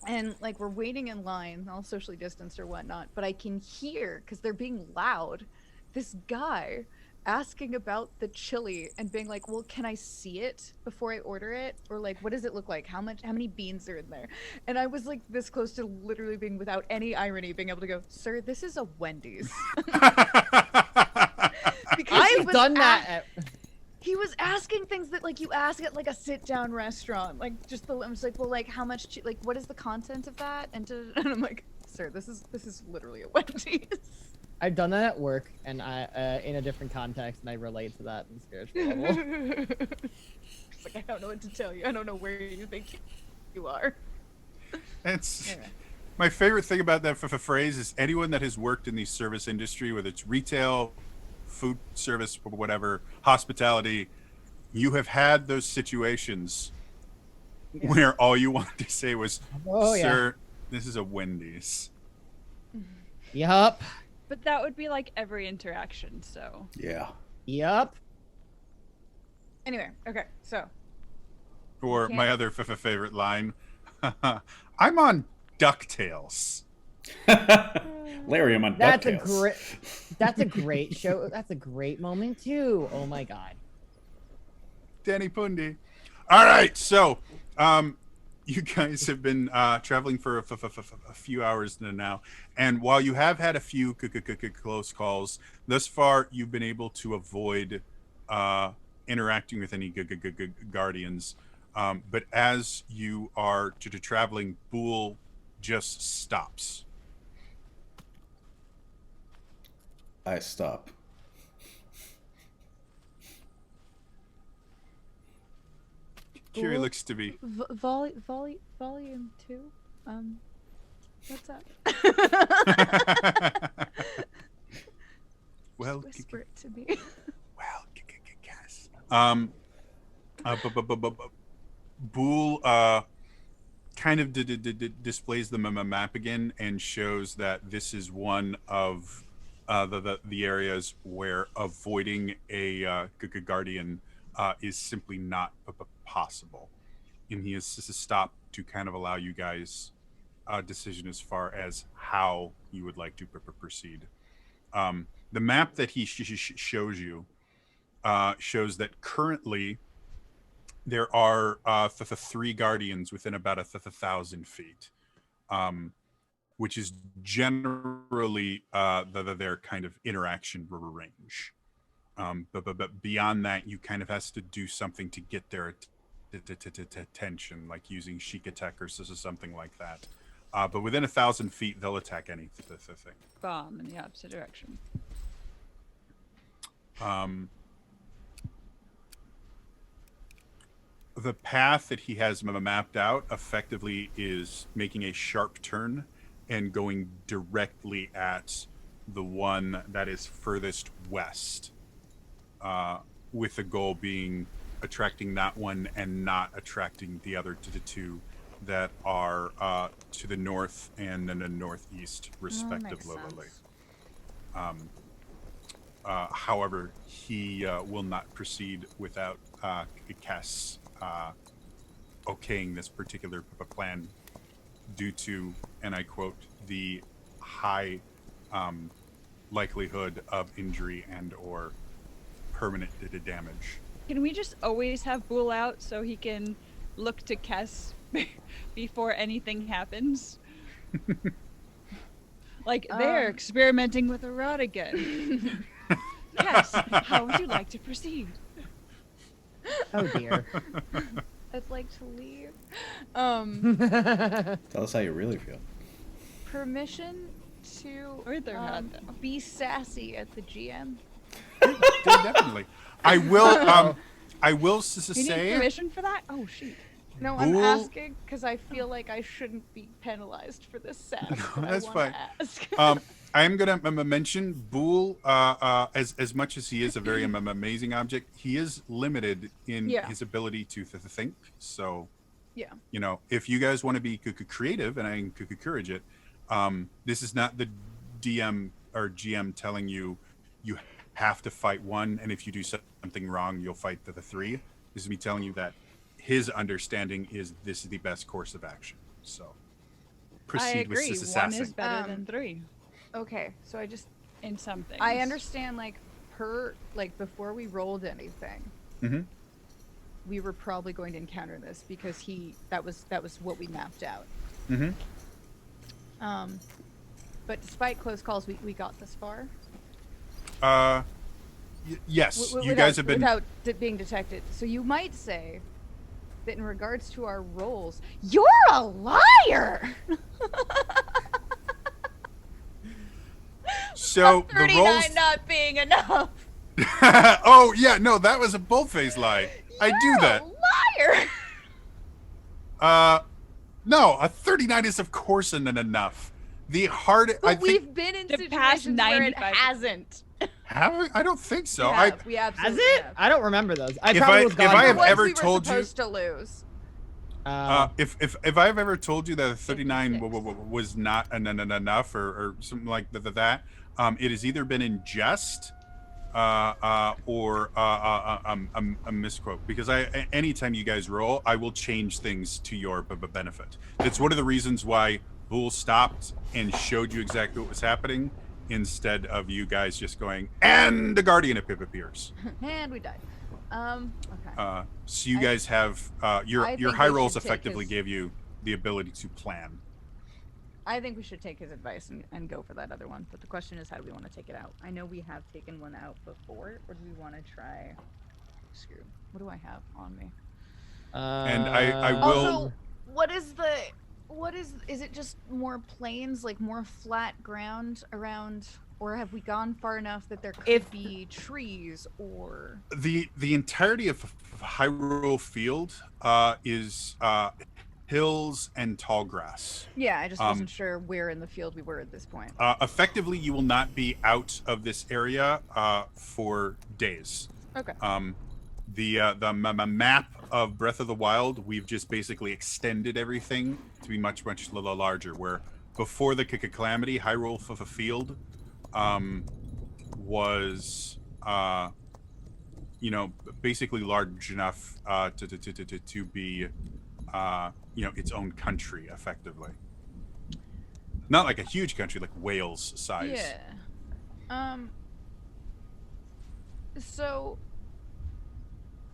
And like we're waiting in line, all socially distanced or whatnot, but I can hear, because they're being loud, this guy asking about the chili and being like, well, can I see it before I order it? Or like, what does it look like? How many beans are in there? And I was like this close to literally being, without any irony, being able to go, sir, this is a Wendy's. Because I've done that. he was asking things that like you ask at like a sit-down restaurant, like just I was like, well, like how much, like what is the content of that? And I'm like, sir, this is literally a Wendy's. I've done that at work, and I in a different context, and I relate to that in spiritual level. It's like, I don't know what to tell you. I don't know where you think you are. It's Anyway. my favorite thing about that phrase is anyone that has worked in the service industry, whether it's retail, food service, whatever, hospitality, you have had those situations where all you wanted to say was, Oh, yeah. sir, this is a Wendy's. Yup. But that would be like every interaction, so. Yeah. Yup. Anyway, okay, so Or Can't- my other favorite line, I'm on DuckTales. Larry, I'm on That's a DuckTales. great. That's a great show. That's a great moment too. Oh my god. Danny Pundi. All right, so you guys have been traveling for a few hours now, and while you have had a few close calls thus far, you've been able to avoid interacting with any guardians. But as you are traveling, Bool just stops. I stop. Kiri Bool? looks to be. volume 2. What's up? Well, Whisper it to me. well, guess. Bool kind of displays the map again and shows that this is one of the areas where avoiding a guardian is simply not possible, and he has stopped to kind of allow you guys a decision as far as how you would like to proceed. The map that he shows you shows that currently there are 3 guardians within about 1,000 feet, which is generally their kind of interaction range. But beyond that, you kind of has to do something to get their attention, like using Sheik attack or something like that. But within 1,000 feet, they'll attack anything. Bomb in the opposite direction. The path that he has mapped out effectively is making a sharp turn and going directly at the one that is furthest west, with the goal being attracting that one and not attracting the other to the 2 that are to the north and then the northeast, respectively. However, he will not proceed without Cass okaying this particular plan due to, and I quote, the high likelihood of injury and or permanent damage. Can we just always have Bool out so he can look to Kess before anything happens? Like, they're experimenting with a rod again. Kess, how would you like to proceed? Oh dear. I'd like to leave. Tell us how you really feel. Permission to Or their hat, though. be sassy at the GM. Definitely. I will. I will You need say. permission for that? Oh, shoot. No, I'm Bool- asking because I feel like I shouldn't be penalized for this sad. No, but that's I wanna fine. Ask. I am gonna mention Bool. As much as he is a very amazing object, he is limited in Yeah. his ability to think. So, Yeah. you know, if you guys want to be creative, and I encourage it, this is not the DM or GM telling you you have to fight one, and if you do something wrong, you'll fight the three. This is me telling you that his understanding is this is the best course of action. So I proceed with agree. One sassing. is better than 3 Okay, so I just in some things. I understand like before we rolled anything, Mhm. we were probably going to encounter this because that was what we mapped out. Mhm. But despite close calls, we got this far. Yes, you Without- guys have been. without being detected. So you might say that in regards to our roles, you're a liar. So the 39 rolls. not being enough. Oh yeah, no, that was a boldface lie. I do You're that. a liar. No, a 39 is of course enough. The hard. But I think. we've been in the past situations where it 95 hasn't. I don't think so. We Has absolutely it? have. I don't remember those. I If probably I- was if gone. I have The ones ever we were told you- supposed to lose. If I've ever told you that a 39 56. was not enough or something like that, it has either been in jest or a misquote, because anytime you guys roll, I will change things to your benefit. It's one of the reasons why Bool stopped and showed you exactly what was happening instead of you guys just going and the guardian appears. And we died. Okay. So you I- guys have I your think high we rolls should take effectively his- gave you the ability to plan. I think we should take his advice and go for that other one. But the question is, how do we want to take it out? I know we have taken one out before, or do we want to try? Screw. What do I have on me? And I will- Also, what is it just more plains, like more flat ground around, or have we gone far enough that there could be trees or? The entirety of Hyrule Field is hills and tall grass. Yeah, I just wasn't sure where in the field we were at this point. Effectively, you will not be out of this area for days. Okay. The map of Breath of the Wild, we've just basically extended everything to be much larger. Where before the Calamity, Hyrule Field was basically large enough to be its own country effectively. Not like a huge country like Wales size. Yeah. So,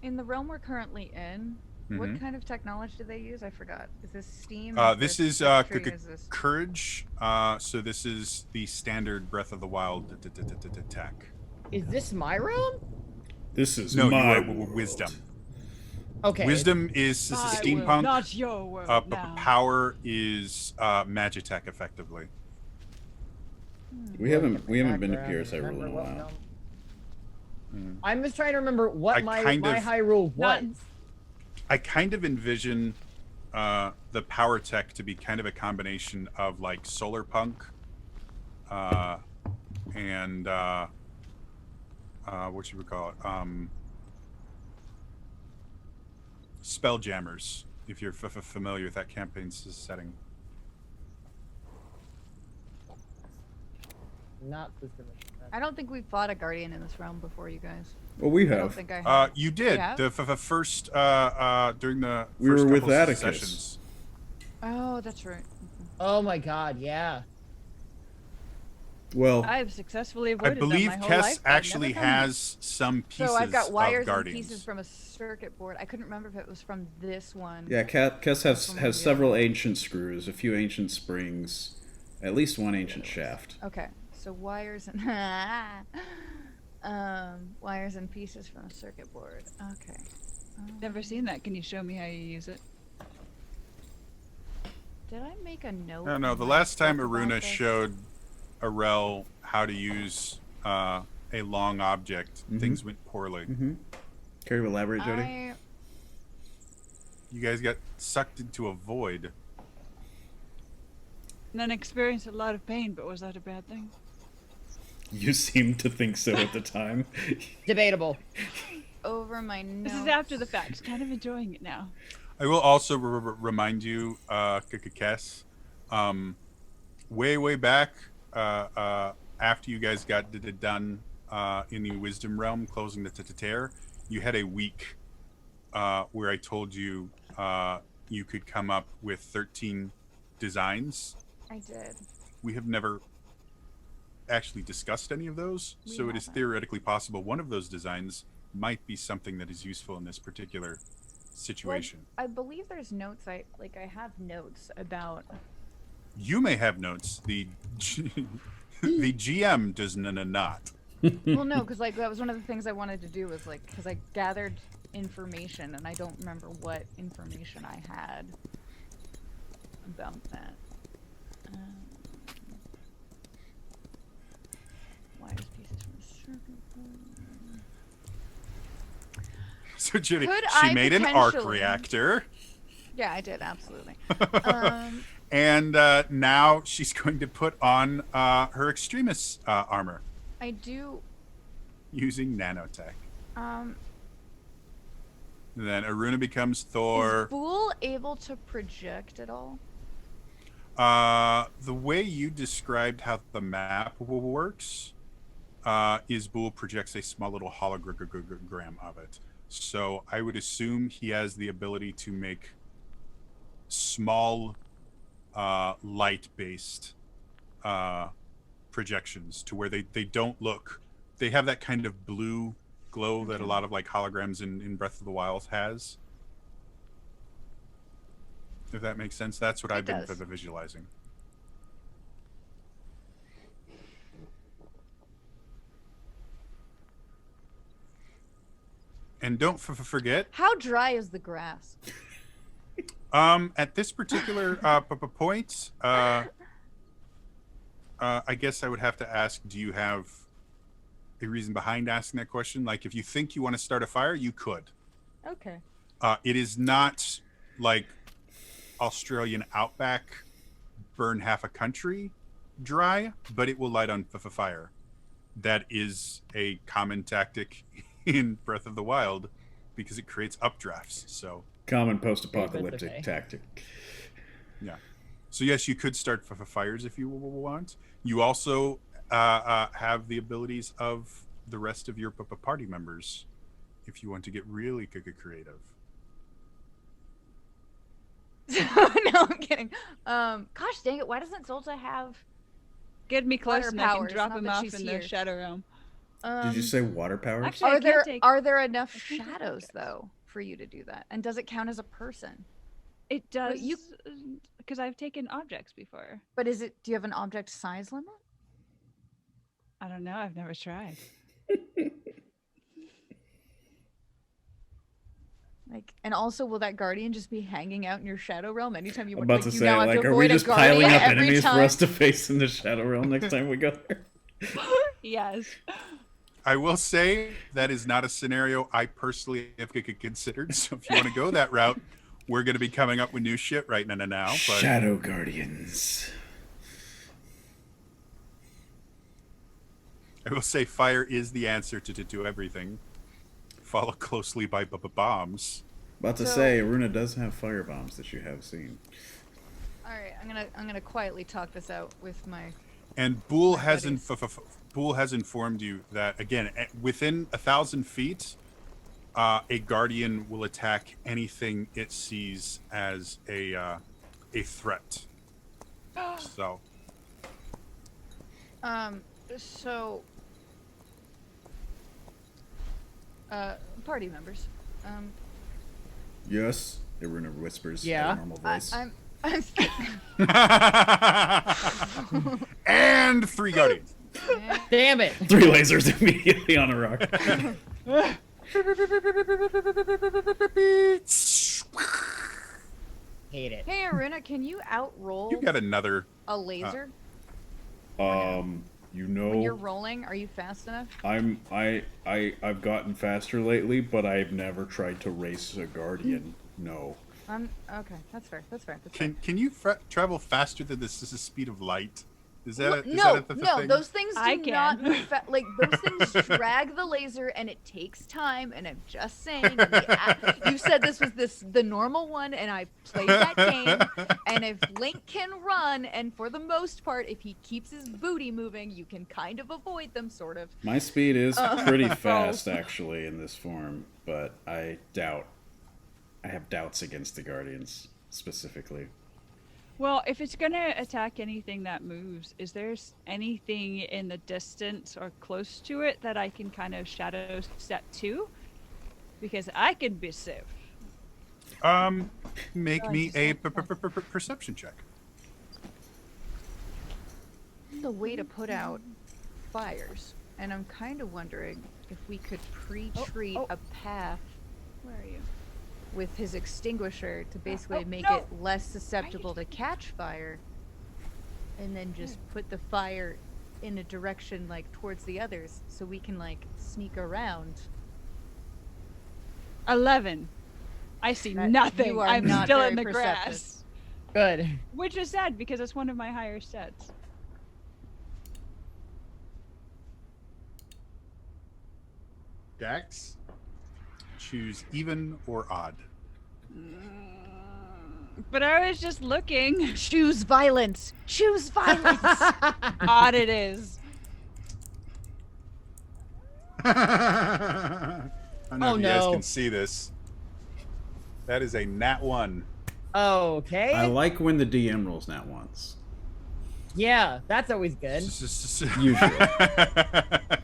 in the realm we're currently in, what kind of technology do they use? I forgot. Is this Steam? This is Tree? Is this... Courage. So this is the standard Breath of the Wild tech. Is this my realm? This is No, my you are wisdom. Okay. Wisdom is My world, steampunk. not your world. now. Power is Magitech, effectively. We haven't been to Background, PRS Hyrule in a remember what while. realm- I'm just trying to remember what I my kind of- Hyrule was. Not- I kind of envision the power tech to be kind of a combination of like solar punk and what you would call it, Spelljammers, if you're familiar with that campaign setting. Not specific. I don't think we've fought a guardian in this realm before, you guys. Well, we I don't have. think I have. You did Yeah? the first during the We first were with couple of Atticus. sessions. Oh, that's right. Oh my god, yeah. Well, I've successfully I avoided believe them my whole Kess life. They've actually never come. has some pieces So I've got wires of and Guardians. pieces from a circuit board. I couldn't remember if it was from this one. yeah, Kess From the has several ancient screws, a few ancient springs, at least one ancient shaft. Okay, so wires and wires and pieces from a circuit board. Okay. Never seen that. Can you show me how you use it? Did I make a note? I don't know. in The my last time book about Aruna this? showed Arel how to use a long object, Mhm. things went poorly. Mm-hmm. Care to elaborate, Jody? you guys got sucked into a void. And then experienced a lot of pain, but was that a bad thing? You seemed to think so at the time. Debatable. Over my nose. This is after the fact. Kind of enjoying it now. I will also remind you, Kess, way back, after you guys got done in the Wisdom Realm, closing the tear, you had a week where I told you you could come up with 13 designs. I did. We have never actually discussed any of those, so it is haven't. theoretically possible one of those designs might be something that is useful in this particular situation. Well, I believe there's notes. I have notes about. You may have notes. The the GM does not. Well, no, because like that was one of the things I wanted to do was like because I gathered information and I don't remember what information I had about that. Wires pieces from the circuit board. So Jimmy, Could she I made an arc potentially- reactor, Yeah, I did absolutely. and now she's going to put on her extremist armor I do. using nanotech. Um, Then Aruna becomes Thor. is Boole able to project at all? The way you described how the map works is Boole projects a small little hologram of it. So I would assume he has the ability to make small light-based projections to where they don't look. They have that kind of blue glow that a lot of like holograms in Breath of the Wild has. If that makes sense, that's what I've been does. visualizing. And don't forget, How dry is the grass? at this particular point, I guess I would have to ask: do you have a reason behind asking that question? Like, if you think you want to start a fire, you could. Okay. It is not like Australian outback, burn half a country dry, but it will light on fire. That is a common tactic in Breath of the Wild because it creates updrafts. So Common post-apocalyptic Say. tactic. yeah. So yes, you could start fires if you want. You also have the abilities of the rest of your party members if you want to get really creative. No, I'm kidding. Gosh dang it! Why doesn't Zolta have? Get me close Water and I can powers, drop not him that off she's in here. the Shadow Realm. Did you say water powers? Actually, I Are can't there take- are there enough I can't take shadows objects. though for you to do that? And does it count as a person? It does, you- because I've taken objects before. But is it? Do you have an object size limit? I don't know. I've never tried. Like, and also, will that guardian just be hanging out in your shadow realm anytime you I'm want? about like, to you say, now have like, to are we avoid a just piling guardian up every enemies time? for us to face in the Shadow Realm next time we go there? Yes. I will say that is not a scenario I personally have considered. So if you want to go that route, we're going to be coming up with new shit right now. But Shadow Guardians. I will say fire is the answer to everything. Followed closely by bombs. About to So- say, Aruna does have fire bombs that you have seen. All right, I'm gonna quietly talk this out with my. And Boole My has buddies. Boole has informed you that again, within 1,000 feet, a guardian will attack anything it sees as a threat. So So. Party members. Yes, Aruna whispers Yeah. in a normal voice. I'm. and 3 guardians. Damn it. 3 lasers immediately on a rock. Hate it. Hey, Aruna, can you outroll You got another. a laser You when you're know, rolling? Are you fast enough? I've gotten faster lately, but I've never tried to race a guardian. No. Okay, that's fair. That's fair. That's fair. Can you travel faster than this? This is speed of light. Is that Look, is no, that the no, thing? those things I do not can. move like those things drag the laser, and it takes time. And I'm just saying, you said this was the normal one, and I played that game. And if Link can run, and for the most part, if he keeps his booty moving, you can kind of avoid them, sort of. My speed is pretty fast, actually, in this form, but I have doubts against the Guardians, specifically. Well, if it's gonna attack anything that moves, is there anything in the distance or close to it that I can kind of shadow step to? Because I can be safe. Make me a perception check. The way to put out fires, and I'm kind of wondering if we could pre-treat a path Where are you? with his extinguisher to basically make no. it less susceptible to catch fire, and then just put the fire in a direction like towards the others, so we can like sneak around. 11. I see That- nothing. you are I'm not still very in the perceptive. grass. Good. Which is sad because it's one of my higher stats. Dax, choose even or odd. But I was just looking. Choose violence. Choose violence. Odd it is. I don't know Oh, if you guys no. can see this. That is a nat 1. Okay. I like when the DM rolls nat ones. Yeah, that's always good. Usually.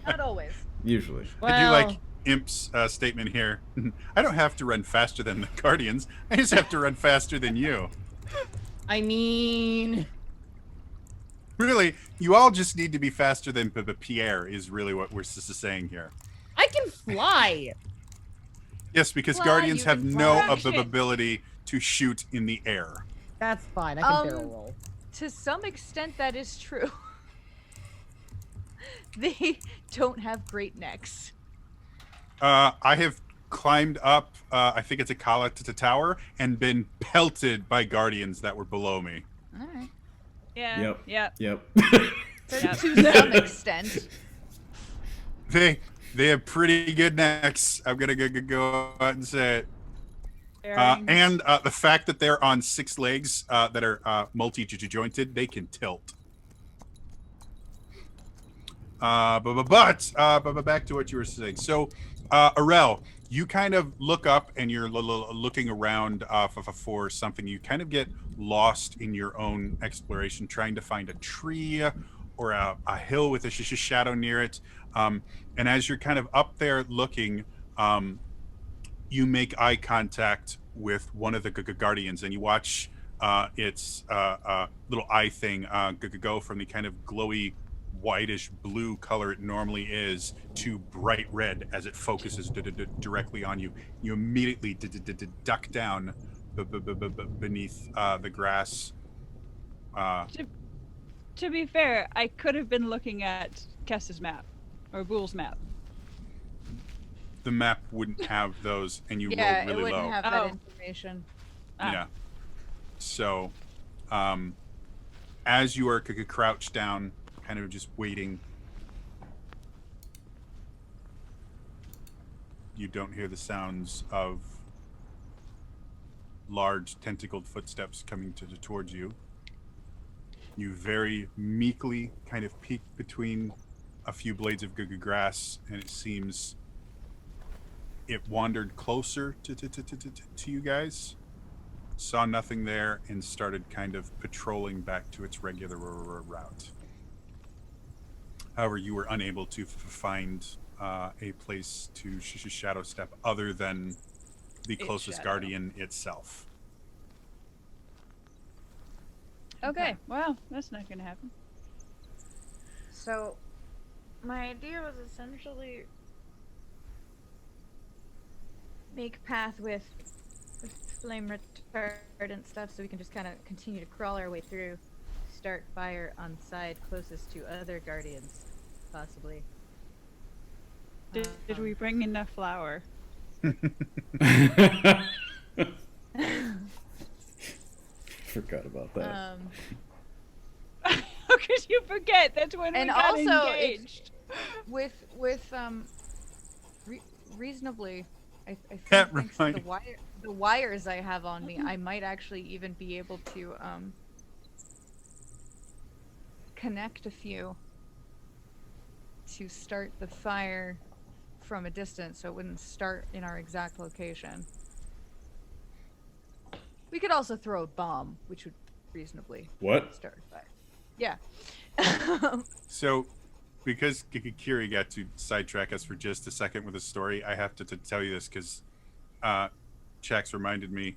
Not always. Usually. I do like Imp's statement here. I don't have to run faster than the Guardians. I just have to run faster than you. I mean, Really, you all just need to be faster than Pierre is really what we're saying here. I can fly. Yes, because Fly, Guardians you have can no fly. ability to shoot in the air. That's fine. I can barrel Um, roll. To some extent, that is true. They don't have great necks. I have climbed up, I think it's a Kalata tower, and been pelted by Guardians that were below me. All right. Yeah. Yep. Yep. Yep. To some extent. They have pretty good necks. I'm gonna go out and say it. Bearings. And the fact that they're on 6 legs that are multi-jointed, they can tilt. But back to what you were saying. So, Arel, you kind of look up and you're looking around for something. You kind of get lost in your own exploration, trying to find a tree or a hill with a shadow near it. And as you're kind of up there looking, you make eye contact with one of the Guardians, and you watch its little eye thing go from the kind of glowy whitish blue color it normally is to bright red as it focuses directly on you. You immediately duck down beneath the grass. To be fair, I could have been looking at Kess's map or Bool's map. The map wouldn't have those, and you Yeah, rolled it really wouldn't low. have Oh. that information. Ah. Yeah. So, as you are crouched down, kind of just waiting, you don't hear the sounds of large tentacled footsteps coming towards you. You very meekly kind of peek between a few blades of grass, and it seems it wandered closer to you guys, saw nothing there, and started kind of patrolling back to its regular route. However, you were unable to find a place to shadow step other than the Its closest shadow. guardian itself. Okay, well, that's not gonna happen. So, my idea was essentially make path with flame retardant stuff, so we can just kind of continue to crawl our way through. Start fire on side closest to other guardians, possibly. Did we bring enough flour? forgot about that. How could you forget? That's when And we got also, engaged. with reasonably, I think That thanks to reminded- the wires I have on me, I might actually even be able to connect a few to start the fire from a distance, so it wouldn't start in our exact location. We could also throw a bomb, which would reasonably What? start a fire. Yeah. So, because Kikikiri got to sidetrack us for just a second with a story, I have to tell you this because Chax reminded me.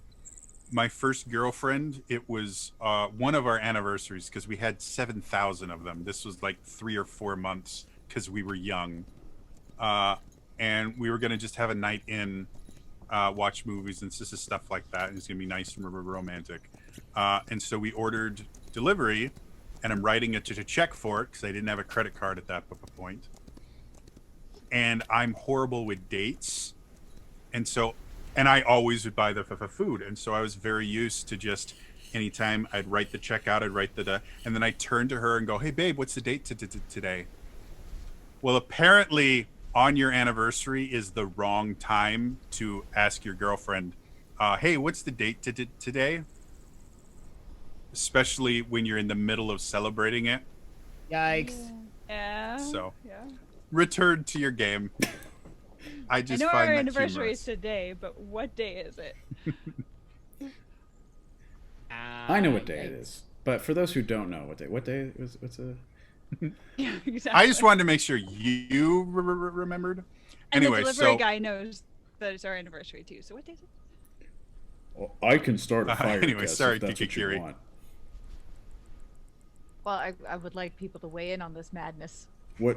My first girlfriend, it was one of our anniversaries because we had 7,000 of them. This was like 3 or 4 months because we were young. And we were going to just have a night in, watch movies and just stuff like that. And it's going to be nice and romantic. And so we ordered delivery. And I'm writing it to check for it because I didn't have a credit card at that point. And I'm horrible with dates. And I always would buy the food. And so I was very used to just anytime I'd write the check out, I'd write and then I'd turn to her and go, hey, babe, what's the date today? Well, apparently on your anniversary is the wrong time to ask your girlfriend, hey, what's the date today? Especially when you're in the middle of celebrating it. Yikes. Yeah. So, yeah. return to your game. I just know find our that anniversary humorous. is today, but what day is it? I know what day it is, but for those who don't know what day what's a Yeah, exactly. I just wanted to make sure you remembered. And Anyway, the delivery so guy knows that it's our anniversary too. So what day is it? Well, I can start a fire. Anyway, Guess, sorry, if that's what you Kikikiri. want. Well, I would like people to weigh in on this madness. What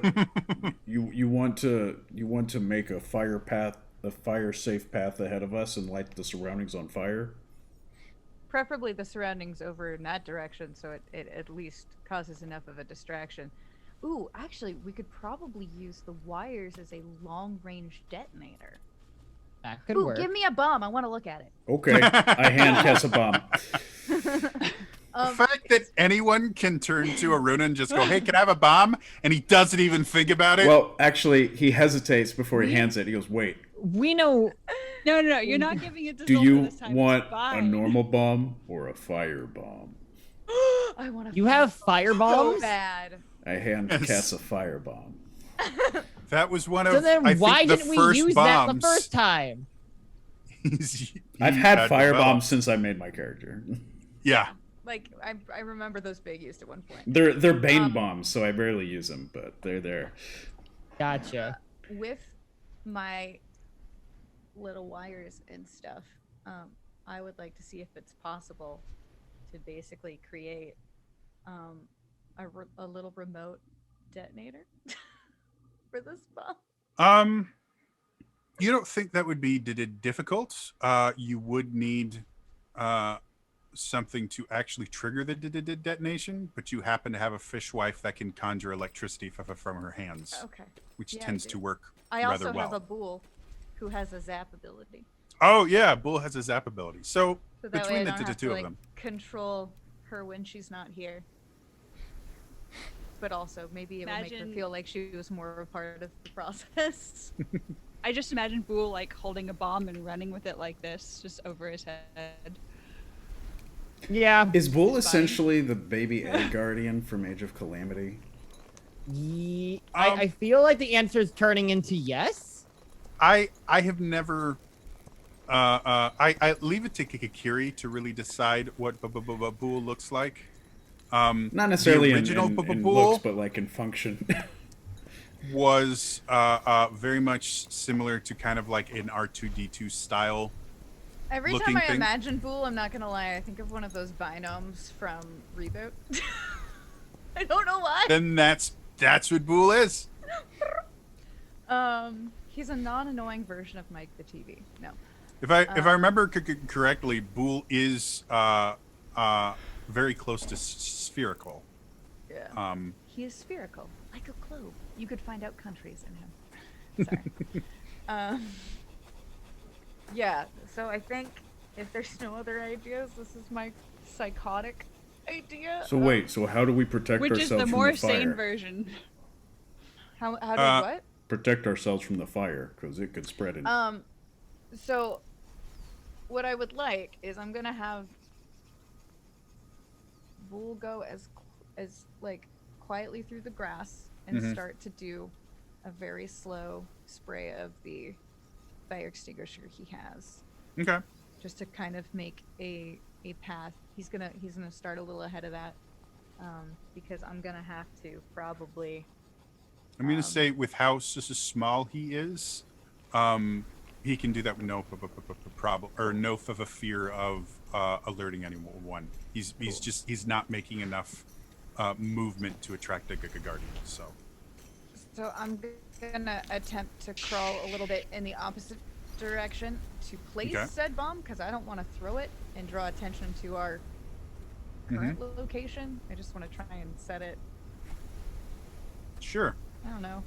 you want to make a fire safe path ahead of us and light the surroundings on fire? Preferably the surroundings over in that direction, so it at least causes enough of a distraction. Ooh, actually, we could probably use the wires as a long-range detonator. That could Ooh, work. give me a bomb. I want to look at it. Okay, I hand Tess a bomb. The fact that anyone can turn to Aruna and just go, hey, can I have a bomb? And he doesn't even think about it. Well, actually, he hesitates before he hands it. He goes, "Wait, We know. No, you're not giving it to do Zolta you this time. want It's a fine. normal bomb or a fire bomb?" I want to. You have fire so bombs? bad. I hand Yes. Cass a fire bomb. that was one of So then I why think the didn't we first use bombs. that the first time? I've had fire developed. bombs since I made my character. Yeah. Like I remember those being used at one point. They're Bane bombs, so I barely use them, but they're there. Gotcha. With my little wires and stuff, I would like to see if it's possible to basically create a little remote detonator for this bomb. You don't think that would be difficult? You would need something to actually trigger the detonation, but you happen to have a fishwife that can conjure electricity from her hands, Okay. which Yeah, I tends do. to work I rather also well. have a bull who has a zap ability. Oh yeah, Bull has a zap ability. So So that way I between don't the have two to, of like, them, control her when she's not here. But also, maybe it would make her Imagine- feel like she was more a part of the process. I just imagine Boole like holding a bomb and running with it like this, just over his head. Yeah. Is Bull essentially the baby egg guardian from Age of Calamity? I feel like the answer is turning into yes. I have never. I leave it to Kikikiri to really decide what Bull looks like. Not necessarily the original in Bull looks, but like in function. was very much similar to kind of like an R2D2 style. Every Looking time I thing. imagine Boole, I'm not gonna lie, I think of one of those binomes from Reboot. I don't know why. Then that's what Bull is. He's a non-annoying version of Mike the TV. No. If I remember correctly, Bull is very close to spherical. Yeah. He is spherical, like a globe. You could find out countries in him. Sorry. Yeah, so I think if there's no other ideas, this is my psychotic idea. So wait, so how do we protect Which is ourselves the from more the fire? sane version. How do what? Protect ourselves from the fire, because it could spread. So what I would like is I'm gonna have Bull go as like quietly through the grass and start to do a very slow spray of the fire extinguisher he has, Okay. just to kind of make a path. He's gonna start a little ahead of that, because I'm gonna have to probably. I'm going to say with how small he is, he can do that with no problem or no fear of alerting anyone. He's not making enough movement to attract a guardian. So I'm gonna attempt to crawl a little bit in the opposite direction to place said bomb, because I don't want to throw it and draw attention to our current location. I just want to try and set it. Sure. I don't know.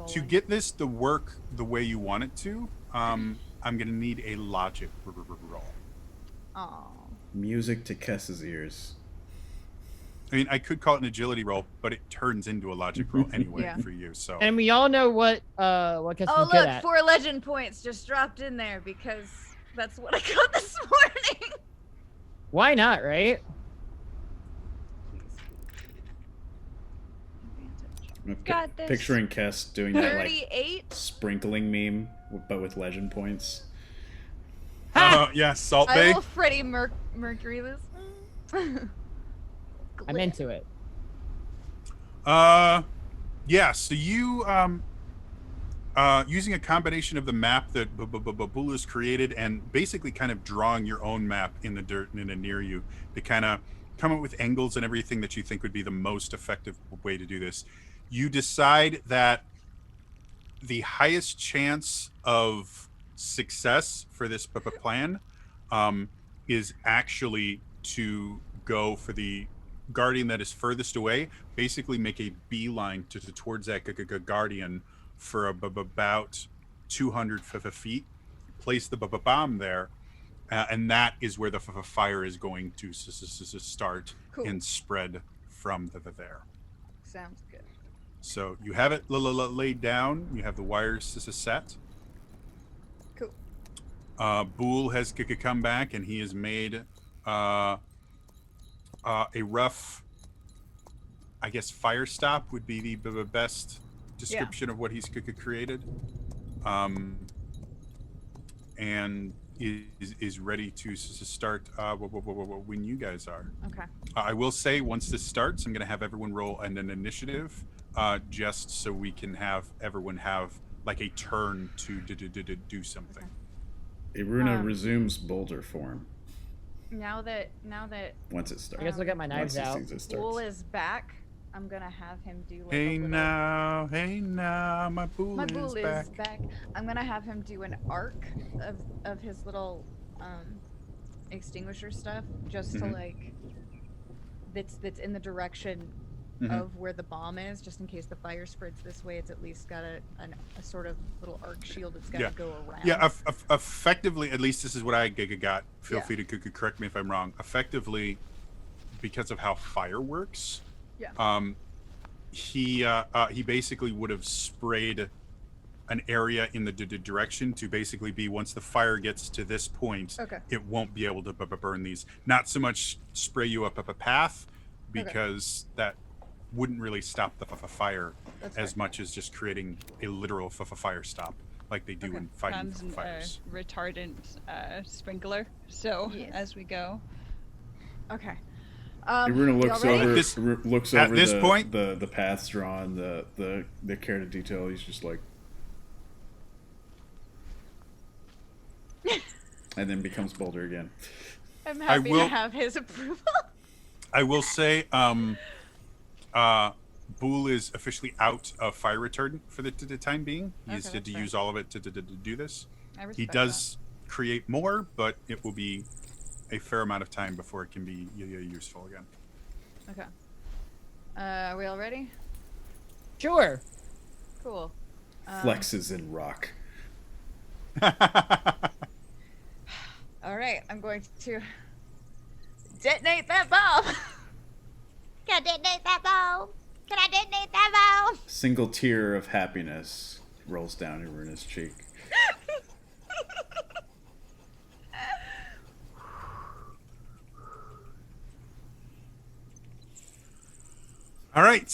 To get this to work the way you want it to, I'm gonna need a logic roll. Oh. Music to Kess's ears. I mean, I could call it an agility roll, but it turns into a logic roll anyway for you. So. And we all know what Kessin's Oh good look, at. 4 legend points just dropped in there because that's what I got this morning. Why not, right? Got this. Picturing Kess doing that like 38. sprinkling meme, but with legend points. Yeah, Salt I Bay. will Freddie Mercury this. I'm into it. Yeah. So you using a combination of the map that Bull has created and basically kind of drawing your own map in the dirt and near you to kind of come up with angles and everything that you think would be the most effective way to do this. You decide that the highest chance of success for this plan is actually to go for the guardian that is furthest away, basically make a beeline towards that guardian for about 200 feet, place the bomb there, and that is where the fire is going to start and spread from there. Sounds good. So you have it laid down. You have the wires set. Cool. Boole has come back, and he has made a rough, I guess, fire stop would be the best description of what he's created. And is ready to start when you guys are. Okay. I will say once this starts, I'm going to have everyone roll an initiative, just so we can have everyone have like a turn to do something. Iruna resumes boulder form Now that once it starts. I guess I'll get my knives out. Bull is back, I'm gonna have him do like Hey a little... now, my Bull is back. I'm gonna have him do an arc of his little extinguisher stuff, just to like that's in the direction of where the bomb is, just in case the fire spreads this way. It's at least got a sort of little arc shield it's got to go around. Yeah, effectively, at least this is what I got. Feel free to correct me if I'm wrong. Effectively, because of how fire works, he basically would have sprayed an area in the direction to basically be, once the fire gets to this point, it won't be able to burn these. Not so much spray you up a path, because that wouldn't really stop the fire as much as just creating a literal fire stop like they do in fighting fires. Retardant sprinkler. So as we go. Okay. Iruna looks over at this point, the paths drawn, the care to detail. He's just like, and then becomes bolder again. I'm happy to have his approval. I will say, Boole is officially out of fire retardant for the time being. He's to use all of it to do this. He does create more, but it will be a fair amount of time before it can be useful again. Okay. Are we all ready? Sure. Cool. Flexes in rock. All right, I'm going to Detonate that bomb. Can I detonate that bomb? Can I detonate that bomb? Single tear of happiness rolls down Iruna's cheek. All right.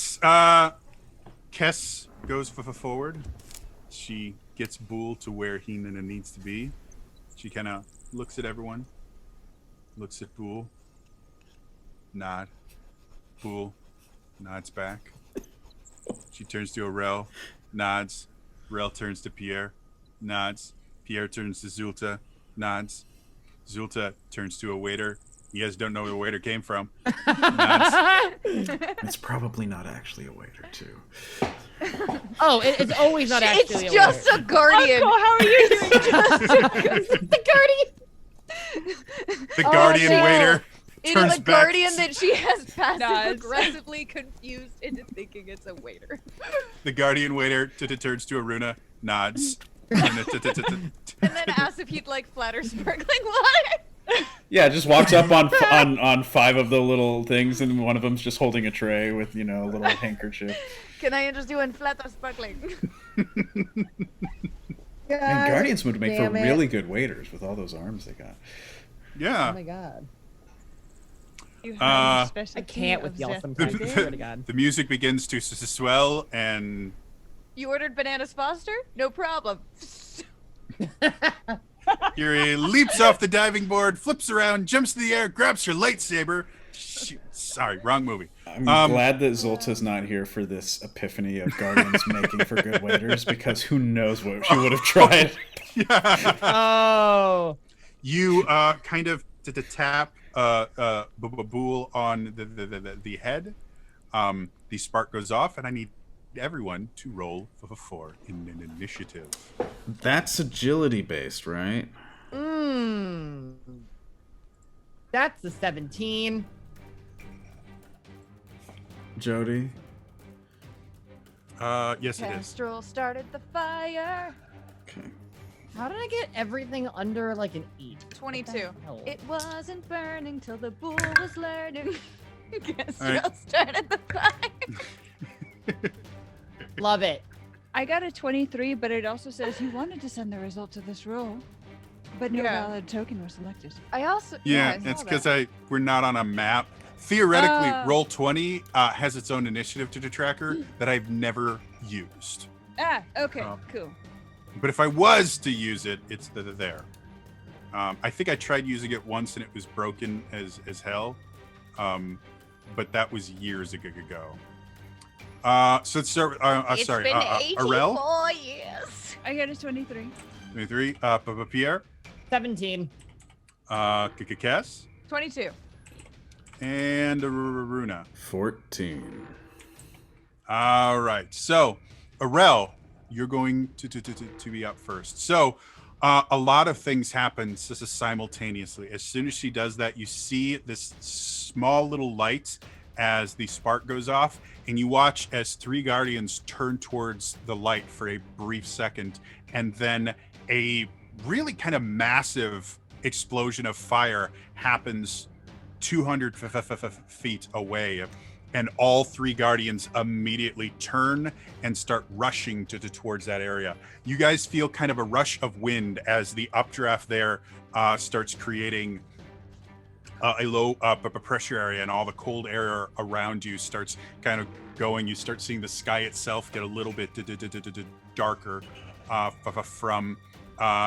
Kess goes forward. She gets Boole to where he needs to be. She kind of looks at everyone, looks at Boole, nod. Boole nods back. She turns to Aurel, nods. Aurel turns to Pierre, nods. Pierre turns to Zulta, nods. Zulta turns to a waiter. You guys don't know where the waiter came from. Nods. It's probably not actually a waiter, too. Oh, it's always not actually It's just a guardian. Uncle, how are you doing? The guardian. The guardian no. waiter It turns is a back. guardian that she has passive Nods. aggressively confused into thinking it's a waiter. The guardian waiter turns to Aruna, nods. And then asks if he'd like flatter sparkling water. Yeah, just walks up on 5 of the little things, and one of them's just holding a tray with, a little handkerchief. Can I interest you in flatter sparkling? And guardians would make for really good waiters with all those arms they got. Yeah. Oh my god. You have a I specialty can't with of y'all Zeth sometimes. I Pudding? swear to god. The music begins to swell, and You ordered bananas Foster? No problem. Yuri leaps off the diving board, flips around, jumps in the air, grabs her lightsaber. Shoot, sorry, wrong movie. I'm glad that Zolta's not here for this epiphany of guardians making for good waiters, because who knows what she would have tried. Oh. You kind of tap Boole on the head. The spark goes off, and I need everyone to roll for an initiative. That's agility based, right? That's a 17. Jody? Yes, it is. Kestrel started the fire. Okay. How did I get everything under like an 8? 22. Hell. It wasn't burning till the bull was learning. Kestrel All right. started the fire. Love it. I got a 23, but it also says you wanted to send the result to this roll, but no Yeah. valid token was selected. I also Yeah, I saw it's because that. we're not on a map. Theoretically, Oh. Roll20 has its own initiative to the tracker that I've never used. Ah, okay, Oh. cool. But if I was to use it, it's there. I think I tried using it once and it was broken as hell. But that was years ago. So let's start. It's Sorry, been 84 Arel, years. I got a 23. 23. Pierre, 17. Kess, 22. and Aruna. 14. All right. So, Arel, you're going to be up first. So, a lot of things happen simultaneously. As soon as she does that, you see this small little light as the spark goes off, and you watch as 3 guardians turn towards the light for a brief second, and then a really kind of massive explosion of fire happens 200 feet away, and all 3 guardians immediately turn and start rushing towards that area. You guys feel kind of a rush of wind as the updraft there starts creating a low pressure area, and all the cold air around you starts kind of going. You start seeing the sky itself get a little bit darker from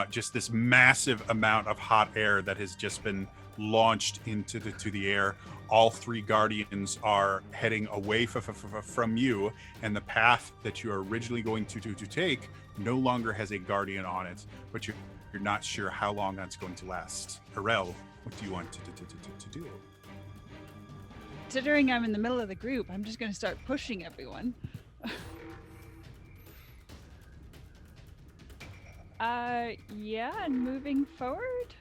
just this massive amount of hot air that has just been launched into the air. All 3 guardians are heading away from you, and the path that you are originally going to take no longer has a guardian on it, but you're not sure how long that's going to last. Arel, what do you want to do? Considering I'm in the middle of the group, I'm just going to start pushing everyone. Yeah, and moving forward.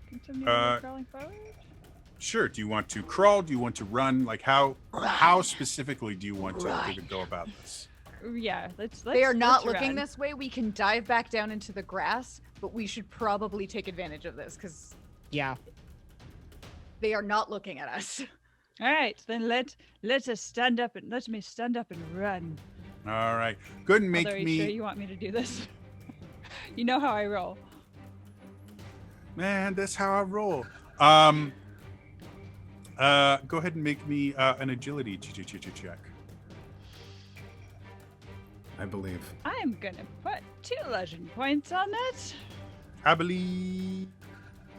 Continue crawling forward. Sure. Do you want to crawl? Do you want to run? Like how specifically do you want to go about this? Yeah, let's. They are not let's looking run. this way. We can dive back down into the grass, but we should probably take advantage of this because Yeah. They are not looking at us. All right, then let us stand up and let me stand up and run. All right. Go ahead and make Although, are you me. sure you want me to do this? You know how I roll. Man, that's how I roll. Go ahead and make me an agility check. I believe. I'm gonna put 2 legend points on it. I believe.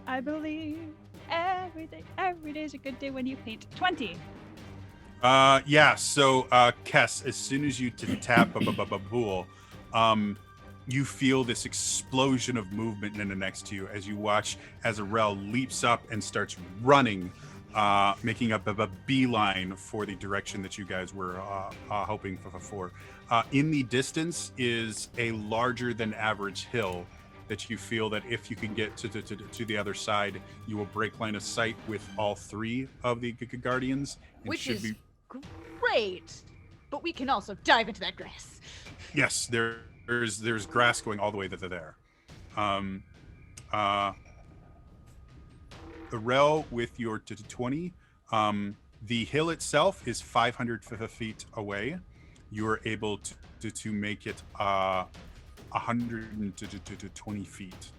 I believe every day's a good day when you paint. 20. Yeah. So, Kess, as soon as you tap a pool, you feel this explosion of movement in the next to you as you watch as Arel leaps up and starts running, making up a beeline for the direction that you guys were hoping for. In the distance is a larger than average hill that you feel that if you can get to the other side, you will break line of sight with all 3 of the Guardians. It Which should is great. But we can also dive into that grass. Yes, there's grass going all the way there. Arel with your 20. The hill itself is 500 feet away. You are able to make it 120 feet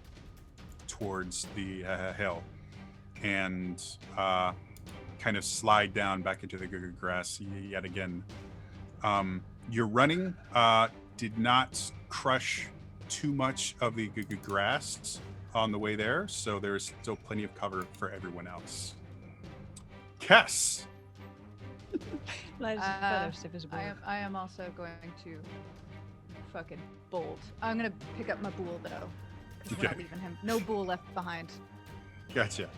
towards the hill, and kind of slide down back into the grass yet again. Your running did not crush too much of the grass on the way there, so there's still plenty of cover for everyone else. Kess. I am also going to fucking bolt. I'm gonna pick up my bull though, because we're not leaving him. No bull left behind. Gotcha.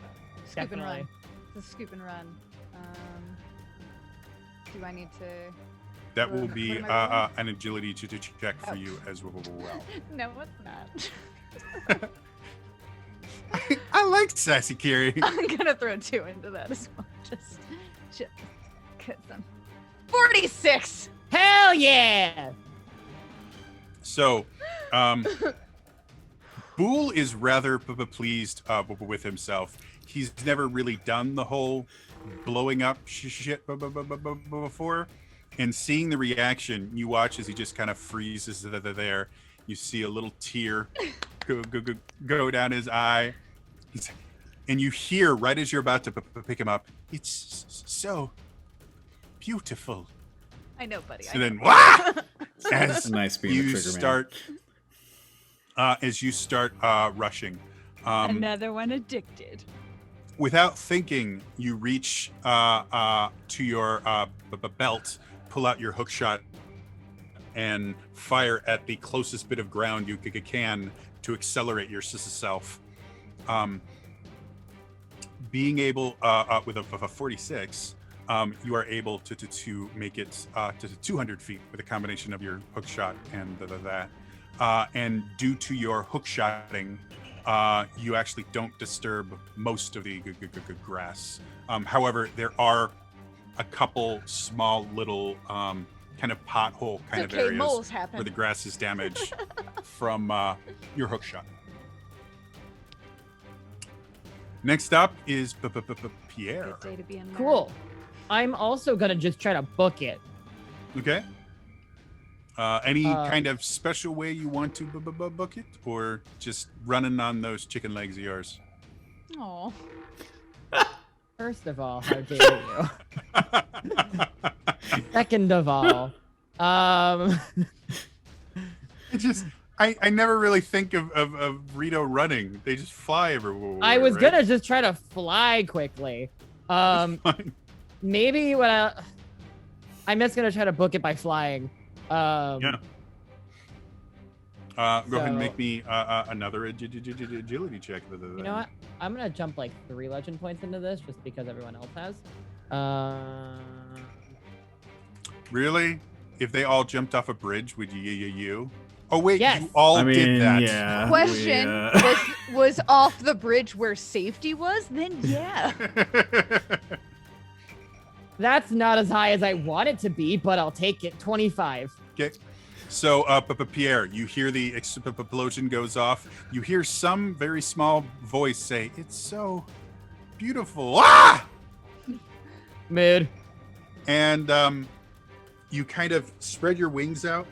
Scoop and Definitely. run. It's a scoop and run. Do I need to? That What will am be I an agility check for Oh. you as well. No, it's not. I like Sassy Kiri. I'm gonna throw 2 into that as well. Just cause I'm 46. Hell yeah! So, Boole is rather pleased with himself. He's never really done the whole blowing up shit before, and seeing the reaction, you watch as he just kind of freezes there. You see a little tear go down his eye. And you hear right as you're about to pick him up, "It's so beautiful." I know, buddy. And then, wah! As Nice being the you trigger man. start, rushing, Another one addicted. without thinking, you reach to your belt, pull out your hook shot, and fire at the closest bit of ground you can to accelerate yourself. Being able, with a 46, you are able to make it to 200 feet with a combination of your hook shot and that. And due to your hook shotting, you actually don't disturb most of the grass. However, there are a couple small little kind of pothole kind of areas moles happen. where the grass is damaged from your hook shot. Next up is Pierre. Good day to be in there. Cool. I'm also gonna just try to book it. Okay. Any kind of special way you want to book it, or just running on those chicken legs of yours? Aw. First of all, how dare you? Second of all, It just, I never really think of Rito running. They just fly everywhere. I was right? gonna just try to fly quickly. Fine. Maybe I'm just gonna try to book it by flying. Yeah. Go ahead and so- make me another agility check. You know what? I'm gonna jump like 3 legend points into this just because everyone else has. Really? If they all jumped off a bridge, would you? Oh wait, Yes. you all I mean, did that. yeah. Question: was off the bridge where safety was? Then yeah. That's not as high as I want it to be, but I'll take it. 25. Okay. So, Pierre, you hear the explosion goes off. You hear some very small voice say, "It's so beautiful. Ah! Mid. And you kind of spread your wings out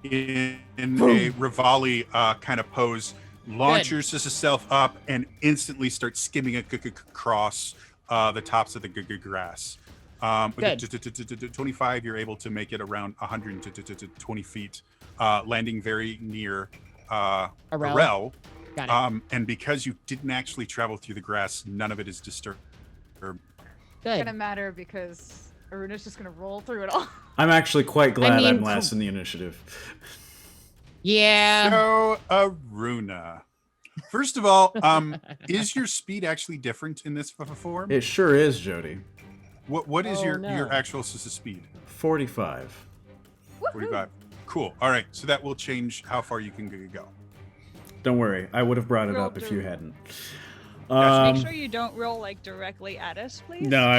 in a Rivali kind of pose, launch your self up, and instantly start skimming across the tops of the grass. With 25, you're able to make it around 120 feet, landing very near Arel. Got it. And because you didn't actually travel through the grass, none of it is disturbed. It's Good. gonna matter because Aruna's just gonna roll through it all. I'm actually quite glad mean, I'm last in the initiative. Yeah. So, Aruna. First of all, is your speed actually different in this form? It sure is, Jody. What is Oh, your no. actual speed? 45. 45. Cool. All right. So that will change how far you can go. Don't worry, I would have brought it Roll up if through. you hadn't. Make sure you don't roll like directly at us, please. No, I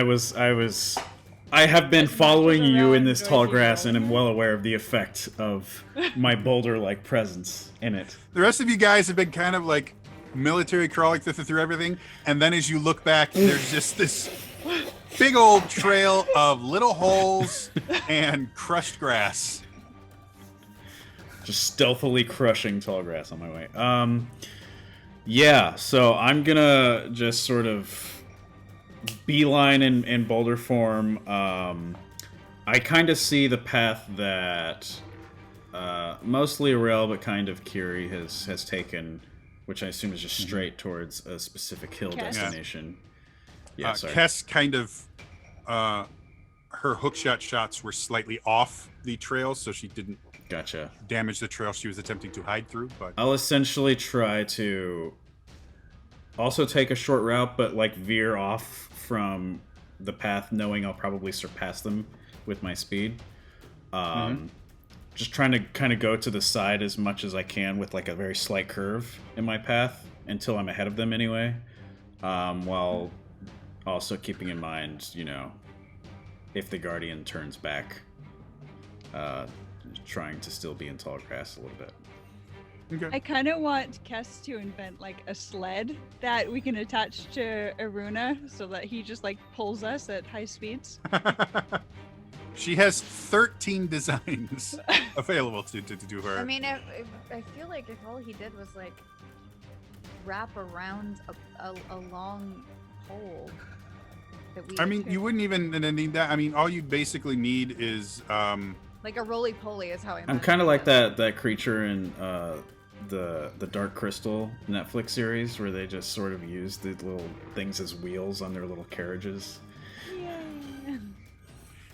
have been As much following as you in around this tall Georgie grass and am Roller. well aware of the effect of my boulder-like presence in it. The rest of you guys have been kind of like military crawling through everything, and then as you look back, there's just this big old trail of little holes and crushed grass. Just stealthily crushing tall grass on my way. Yeah, so I'm gonna just sort of beeline in boulder form. I kind of see the path that mostly Arel, but kind of Kiri has taken, which I assume is just straight towards a specific hill Kess. destination. Yeah, sorry. Kess kind of, her hookshot shots were slightly off the trail, so she didn't Gotcha. damage the trail she was attempting to hide through. But I'll essentially try to also take a short route, but like veer off from the path, knowing I'll probably surpass them with my speed. Just trying to kind of go to the side as much as I can with like a very slight curve in my path until I'm ahead of them anyway, while also keeping in mind, you know, if the Guardian turns back, trying to still be in tall grass a little bit. okay. I kind of want Kess to invent like a sled that we can attach to Aruna so that he just like pulls us at high speeds. She has 13 designs available to do her. I mean, I feel like if all he did was like wrap around a long pole that we. I mean, could- you wouldn't even need that. I mean, all you basically need is like a roly poly is how I. I'm kind of like that creature in the Dark Crystal Netflix series where they just sort of use the little things as wheels on their little carriages.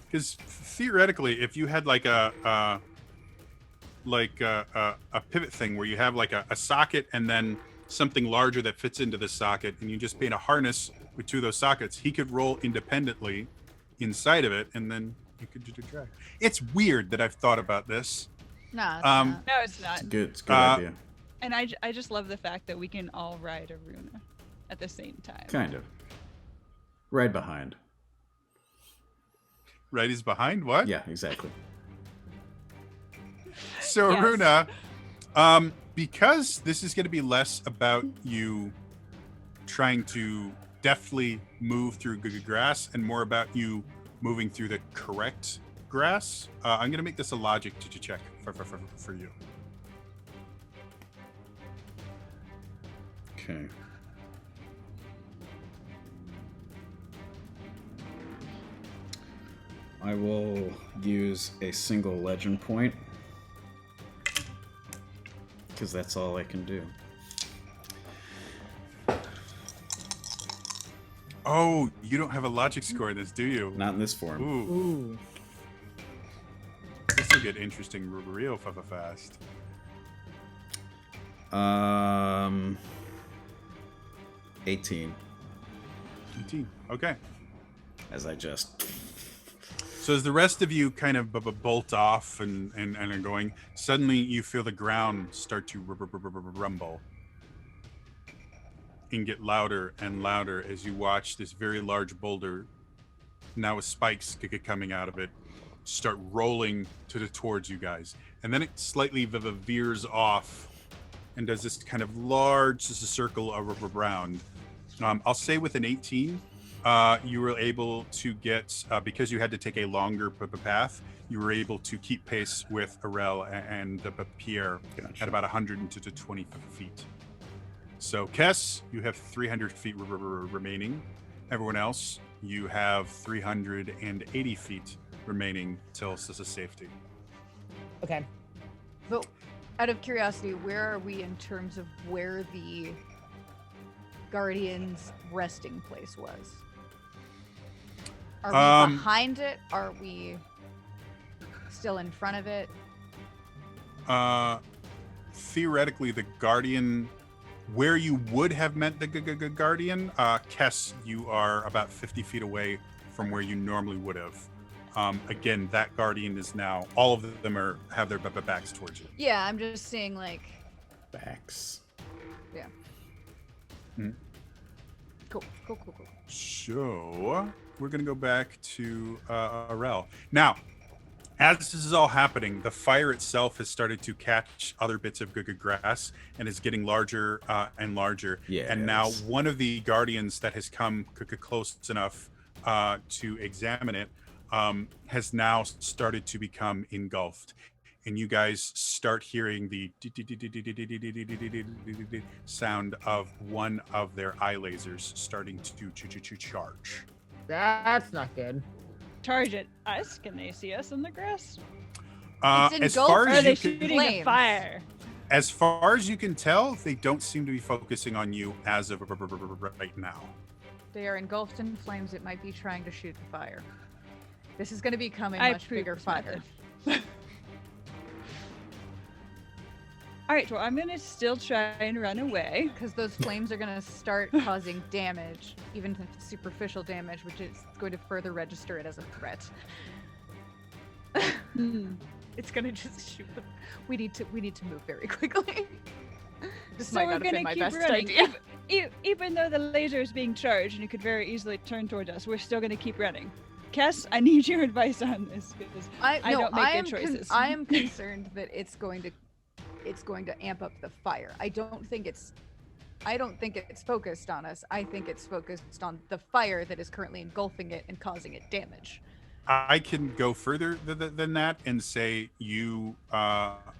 because theoretically, if you had like a pivot thing where you have like a socket and then something larger that fits into the socket, and you just paint a harness with two of those sockets, he could roll independently inside of it, and then you could do the drag. It's weird that I've thought about this. Nah. It's Um, not. No, it's not. It's a good Uh, idea. And I just love the fact that we can all ride Aruna at the same time. Kind of. Right behind. Right is behind what? Yeah, exactly. So Yes. Aruna, because this is going to be less about you trying to deftly move through grass and more about you moving through the correct grass, I'm going to make this a logic to check for you. Okay. I will use a single legend point because that's all I can do. Oh, you don't have a logic score in this, do you? Not in this form. Ooh, Ooh. this will get interesting real fast. 18. 18. Okay. As I just So as the rest of you kind of bolt off and are going, suddenly you feel the ground start to rumble and get louder and louder as you watch this very large boulder, now with spikes coming out of it, start rolling towards you guys. And then it slightly veers off and does this kind of large circle around I'll say with an 18, you were able to get, because you had to take a longer path, you were able to keep pace with Arel and Pierre at about 120 feet. So, Kess, you have 300 feet remaining. Everyone else, you have 380 feet remaining till safety. Okay. But out of curiosity, where are we in terms of where the Guardian's resting place was? Are we behind it? Are we still in front of it? Theoretically, the Guardian, where you would have met the Guardian, Kess, you are about 50 feet away from where you normally would have. Again, that Guardian is now, all of them have their backs towards you. Yeah, I'm just saying, like, Backs. yeah. Hmm. Cool. So we're gonna go back to Arel. Now, as this is all happening, the fire itself has started to catch other bits of grass and is getting larger and larger. Yes. And now one of the Guardians that has come close enough to examine it has now started to become engulfed. And you guys start hearing the sound of one of their eye lasers starting to charge. That's not good. Charge at us? Can they see us in the grass? It's As engulfed far Or are as they you can, shooting at flames. fire? as far as you can tell, they don't seem to be focusing on you as of right now. They are engulfed in flames. It might be trying to shoot the fire. This is going to become a I much approve bigger this fire. method. All right, well, I'm gonna still try and run away. Because those flames are going to start causing damage, even if it's superficial damage, which is going to further register it as a threat. It's going to just shoot them. We need to move very quickly. This So might we're not have gonna been my keep best running. idea. Even though the laser is being charged and it could very easily turn towards us, we're still gonna keep running. Kess, I need your advice on this because I don't make good choices. I am concerned that it's going to amp up the fire. I don't think it's focused on us. I think it's focused on the fire that is currently engulfing it and causing it damage. I can go further than that and say you,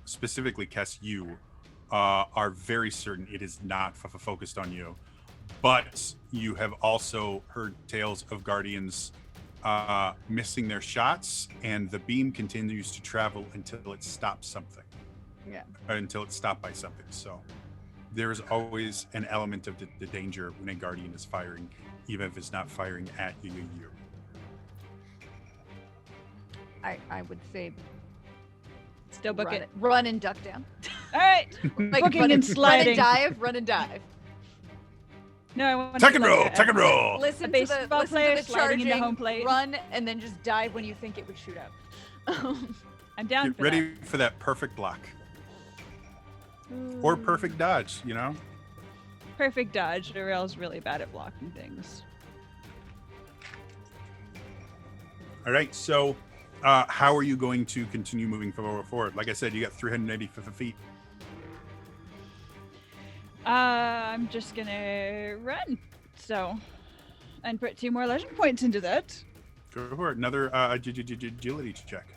specifically, Kess, you are very certain it is not focused on you. But you have also heard tales of Guardians missing their shots, and the beam continues to travel until it stops something. Yeah. Until it's stopped by something. So there is always an element of the danger when a Guardian is firing, even if it's not firing at you. I would say Still book it. run and duck down. All right. Like Booking run and sliding. Run and dive. No, I want Tuck and roll. Listen A to baseball the player listen to the sliding into charging, home plate. run, and then just dive when you think it would shoot up. I'm down Get for ready for that perfect block. Or perfect dodge, you know? that. Perfect dodge. Darrell's really bad at blocking things. All right, so how are you going to continue moving forward? Like I said, you got 380 feet. I'm just gonna run. So, and put 2 more legend points into that. Go for it. Another agility check.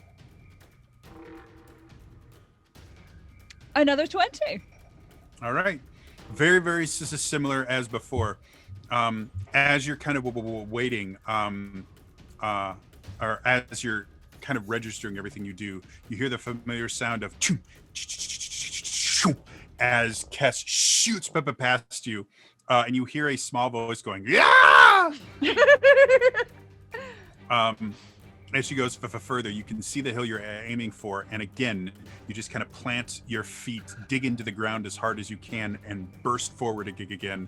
Another 20. All right. Very, very similar as before. As you're kind of waiting, or as you're kind of registering everything you do, you hear the familiar sound of as Kess shoots past you, and you hear a small voice going, "Yeah!" As she goes further, you can see the hill you're aiming for, and again, you just kind of plant your feet, dig into the ground as hard as you can, and burst forward again,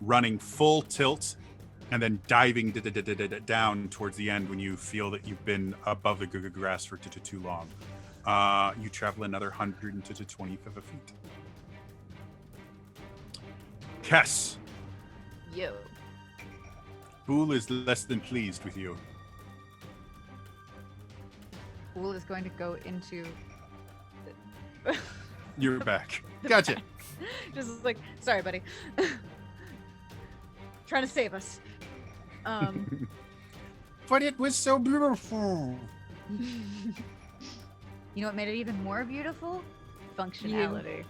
running full tilt, and then diving down towards the end when you feel that you've been above the grass for too long. You travel another 120 feet. Kess, Yo. Boole is less than pleased with you. Boole is going to go into You're back. Gotcha. just like, sorry, buddy. trying to save us. But it was so beautiful. You know what made it even more beautiful? Functionality.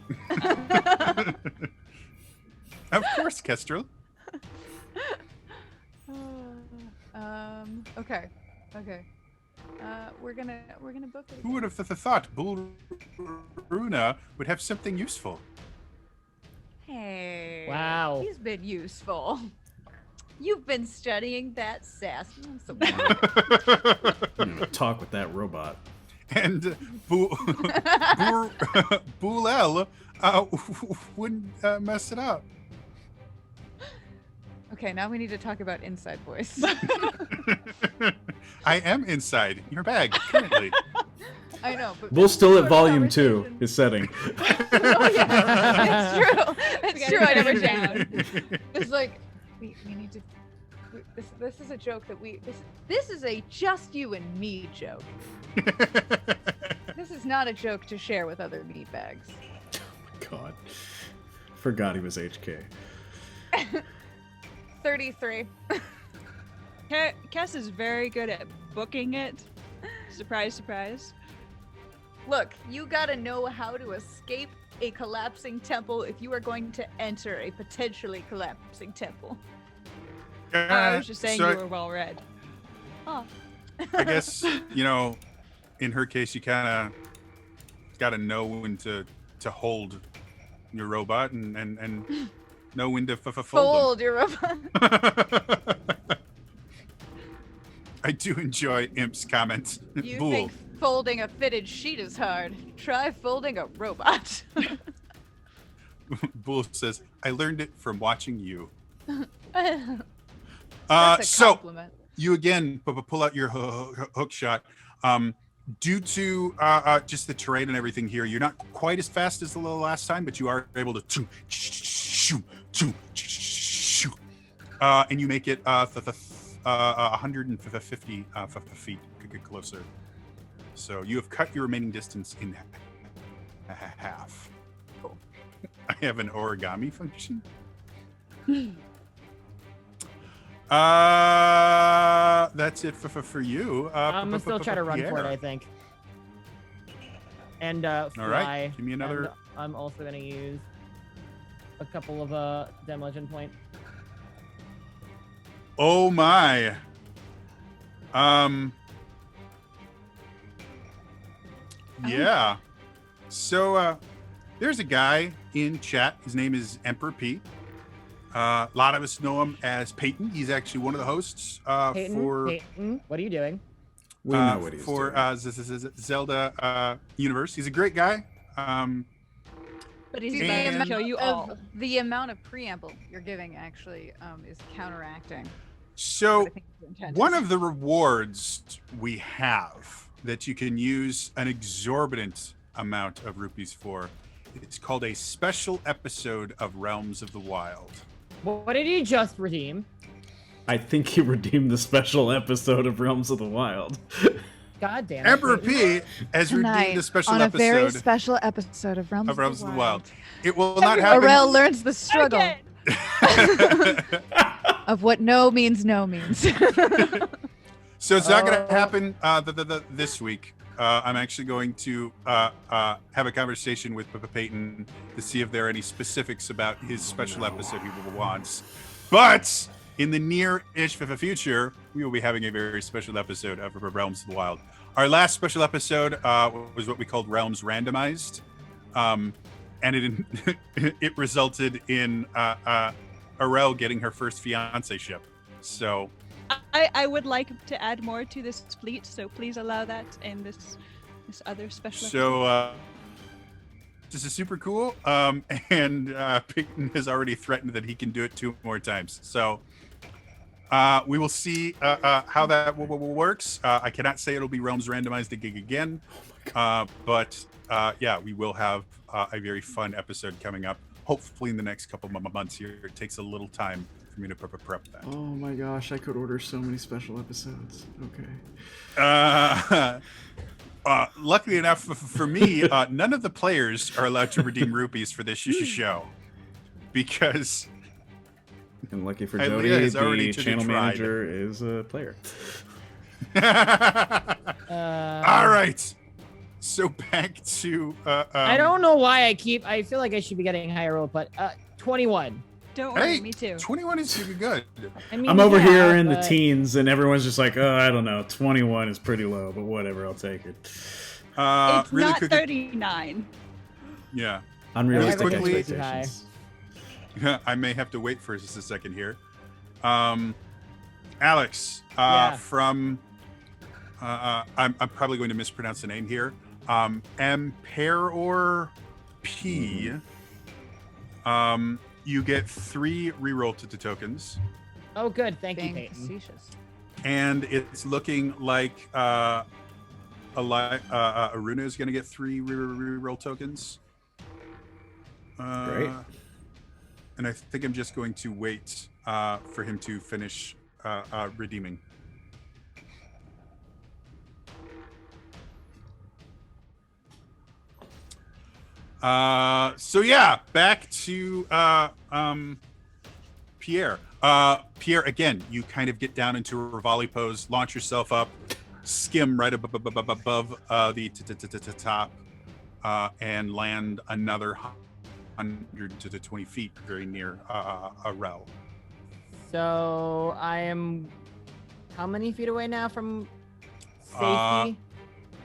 Of course, Kestrel. Okay. We're gonna book it. Who would have thought Runa would have something useful? Hey. Wow. He's been useful. You've been studying that sass. I'm so I'm gonna talk with that robot. And Bulel wouldn't mess it up. Okay, now we need to talk about Inside Voice. I am inside your bag currently. I know, but Bull's still at Sort of volume 2, conversation. his setting. Oh yeah, it's true. It's true. I never down. changed. It's like we need to. This is a joke that This is a just you and me joke. This is not a joke to share with other meatbags. God. Forgot he was HK. 33. Cass is very good at booking it. Surprise, surprise. Look, you gotta know how to escape a collapsing temple if you are going to enter a potentially collapsing temple. I was just saying so you were well read. Oh. I guess, in her case, you kind of got to know when to hold your robot and know when to fold Fold your robot. them. I do enjoy Imp's comment. You Bull. think folding a fitted sheet is hard? Try folding a robot. Bull says, I learned it from watching you. That's a So compliment. you again pull out your hook shot. Due to just the terrain and everything here, you're not quite as fast as the last time, but you are able to and you make it 150 feet closer. So you have cut your remaining distance in half. Cool. I have an origami function. That's it for you. I'm gonna still try to run for it, I think. And fly. All right, give me another. and I'm also gonna use a couple of demolition point. Oh my. Yeah. So there's a guy in chat. His name is Emperor P. A lot of us know him as Peyton. He's actually one of the hosts Peyton, what are you doing? We know what he's for doing. Zelda Universe. He's a great guy. But he's And- about to amount kill you of- all. The amount of preamble you're giving actually is counteracting. So what I think the intent one is. of the rewards we have that you can use an exorbitant amount of rupees for, it's called a special episode of Realms of the Wild. What did he just redeem? I think he redeemed the special episode of Realms of the Wild. God damn it. Emperor Peyton. P has redeemed a special on a very episode special episode of Realms, of Realms of the Wild. It will not Aurel happen. learns the struggle Again. of what no means no means. So it's not going to happen this week. I'm actually going to have a conversation with Peyton to see if there are any specifics about his special episode he wants. But in the near-ish future, we will be having a very special episode of Realms of the Wild. Our last special episode was what we called Realms Randomized, and it resulted in Aurel getting her first fiance ship. So. I would like to add more to this fleet, so please allow that in this other special episode. So this is super cool. And Peyton has already threatened that he can do it 2 more times. So we will see how that works. I cannot say it'll be Realms Randomized again. But yeah, we will have a very fun episode coming up. Hopefully in the next couple of months here. It takes a little time for me to prep that. Oh my gosh, I could order so many special episodes. Okay. Luckily enough for me, none of the players are allowed to redeem rupees for this show because And lucky for Hey, Jody, Leah has already the channel tried. manager is a player. All right. So back to. I don't know why I feel like I should be getting higher roll, but 21. Don't worry, Hey, me too. 21 is pretty good. I mean, I'm over yeah, here in the but- teens, and everyone's just like, oh, I don't know, 21 is pretty low, but whatever, I'll take it. It's Really not quick. 39. Yeah. Unrealistic quickly- expectations. I may have to wait for just a second here. Alex, Yeah. from I'm probably going to mispronounce the name here. Emperor P. You get 3 reroll to the tokens, Oh, good. Thank you, Being Peyton. facetious. and it's looking like Aruna is going to get 3 reroll tokens. Great. And I think I'm just going to wait for him to finish redeeming. So yeah, back to Pierre. Pierre, again, you kind of get down into a volley pose, launch yourself up, skim right above the top, and land another 100 to 20 feet very near Rel. So I am how many feet away now from safety?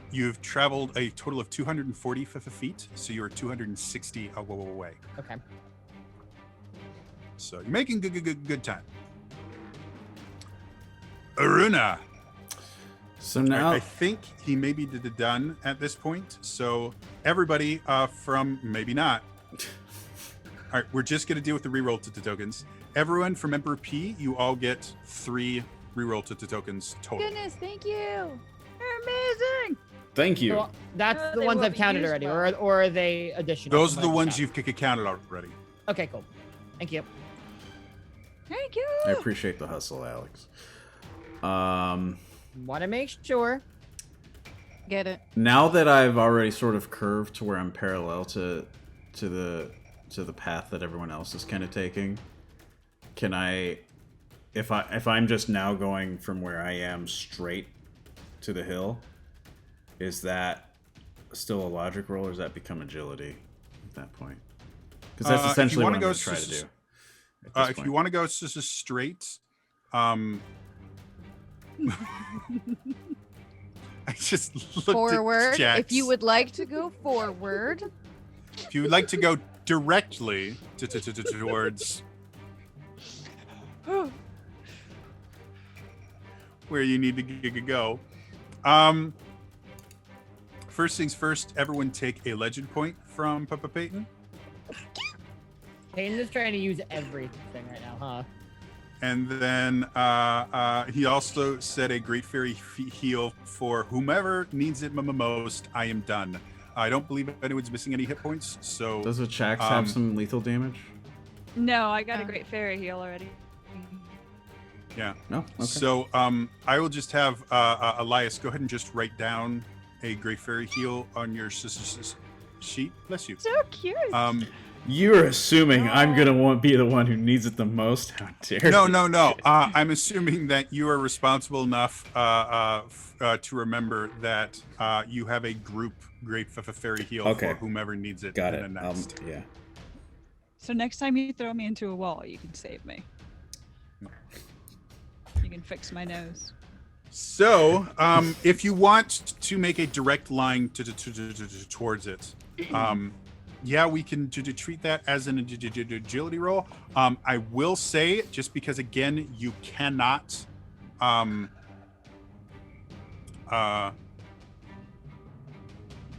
You've traveled a total of 240 feet, so you're 260 away. Okay. So you're making good time. Aruna. So now, I think he may be done at this point. So everybody from maybe not. All right, we're just gonna deal with the reroll to the tokens. Everyone from Emperor P, you all get 3 reroll to the tokens total. Goodness, thank you. You're amazing. thank you. So that's the They ones will I've be counted used already, well. or are they additional? Those from are the what I've ones counted? you've counted already. Okay, cool. Thank you. Thank you. I appreciate the hustle, Alex. Want to make sure. Get it. Now that I've already sort of curved to where I'm parallel to the path that everyone else is kind of taking, can I, if I'm just now going from where I am straight to the hill, is that still a logic roll, or does that become agility at that point? Because that's essentially what I'm going to try to do. If you want to go just straight, I just looked Forward. At Jax. If you would like to go forward. If you would like to go directly towards where you need to go. First things first, everyone take a legend point from Papa Peyton. Peyton is trying to use everything right now, huh? And then he also said a Great Fairy heal for whomever needs it most. I am done. I don't believe anyone's missing any hit points, so... Does the Chax have some lethal damage? No, I got a great fairy heal already. Yeah. No? Okay. So I will just have Elias go ahead and just write down a Great Fairy heal on your sheet. Bless you. So cute. You're assuming I'm going to be the one who needs it the most? How dare No. you. I'm assuming that you are responsible enough to remember that you have a group Great Fairy heal Okay. for whomever needs it. Got in it. the next. Yeah. So next time you throw me into a wall, you can save me. You can fix my nose. So, if you want to make a direct line towards it, yeah, we can treat that as an agility roll. I will say, just because again, you cannot,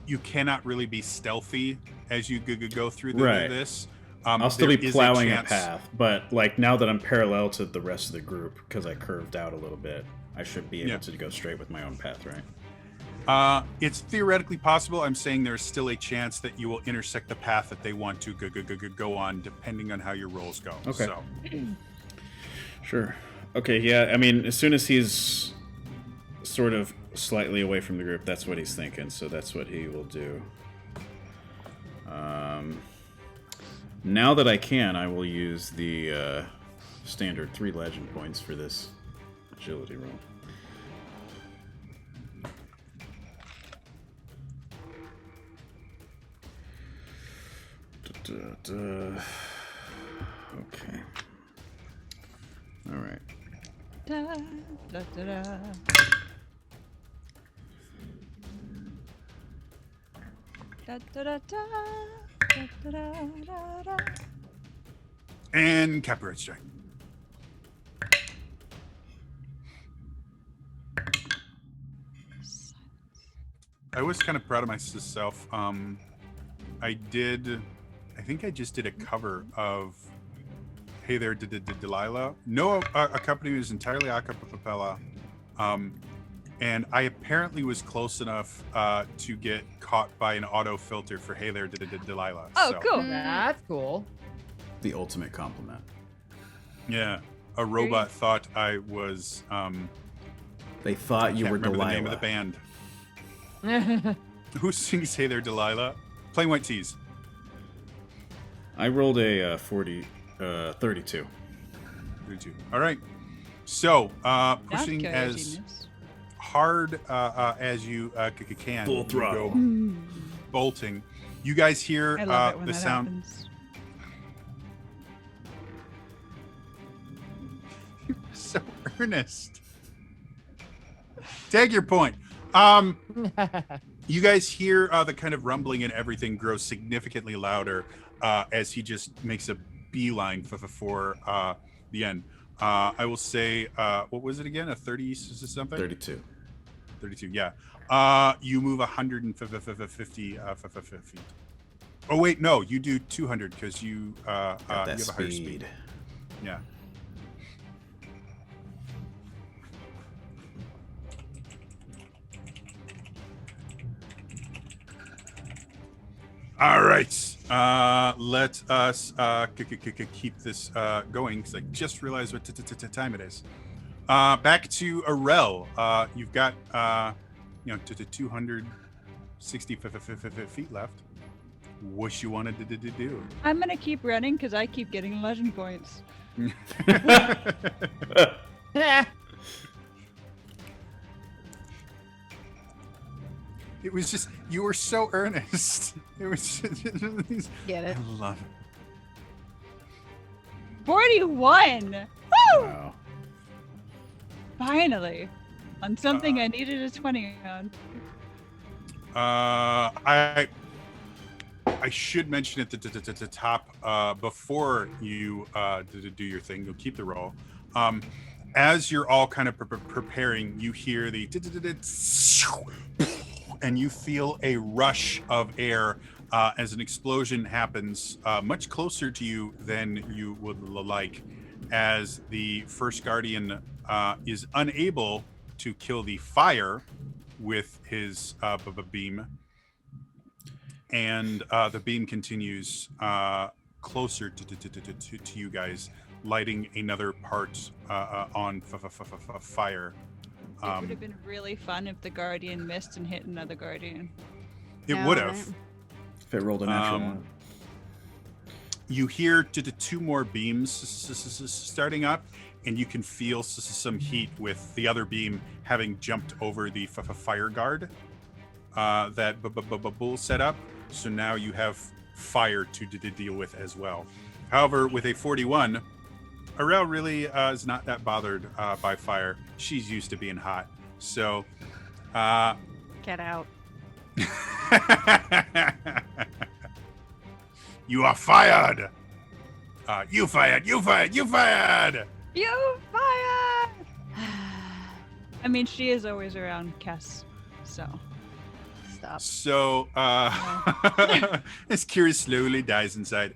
you cannot really be stealthy as you go through Right. this. I'll still there be is plowing a chance- path, but like now that I'm parallel to the rest of the group because I curved out a little bit, I should be able Yeah. to go straight with my own path, right? It's theoretically possible. I'm saying there's still a chance that you will intersect the path that they want to go on, depending on how your rolls go. Okay. So, Sure. Okay, yeah, I mean, as soon as he's sort of slightly away from the group, that's what he's thinking, so that's what he will do. Now that I can, I will use the standard 3 legend points for this agility roll. Okay. All right. Da, da, da, da. Da, da, da, da, da, da, da, da. And copyright strike. I was kind of proud of myself. I think I just did a cover of Hey There, Delilah. No, a company was entirely a cappella. And I apparently was close enough to get caught by an auto filter for Hey There, Delilah. Oh, So, cool. That's cool. The ultimate compliment. Yeah, a robot thought I was. They thought you Can't were remember Delilah. the name of the band. Who sings Hey There, Delilah? Plain White Tees. I rolled a 32. 32. All right. So, pushing Not as coyotiness. hard as you can. Full you throttle. go bolting. You guys hear I love it when the that sound. happens. So earnest. Take your point. You guys hear the kind of rumbling and everything grows significantly louder as he just makes a beeline for the end. I will say, what was it again? A 30 something? 32. 32, yeah. You move 150 feet. Oh, wait, no, you do 200 because you, you have Got that a higher speed. Yeah. All right. Let us keep this going because I just realized what time it is. Back to Arel. You've got 260 feet left. What you wanted to do? I'm gonna keep running because I keep getting legend points. It was just you were so earnest. It was just, Get it? I love it. 41! Woo! Wow. Finally. On something I needed a 20 on. I should mention at the top before you do your thing. You'll keep the roll. As you're all kind of preparing, you hear the and you feel a rush of air as an explosion happens much closer to you than you would like, as the first guardian is unable to kill the fire with his beam, and the beam continues closer to you guys, lighting another part on fire. It would have been really fun if the Guardian missed and hit another Guardian. It Yeah, would right. have. If it rolled a natural one. You hear two more beams starting up, and you can feel some heat with the other beam having jumped over the fire guard that Bull set up. So now you have fire to deal with as well. However, with a 41, Arel really is not that bothered by fire. She's used to being hot. So, Get out. you are fired. You fired. You fired. You fired. You fired! I mean, she is always around Kess, so. Stop. So, as Kira slowly dies inside,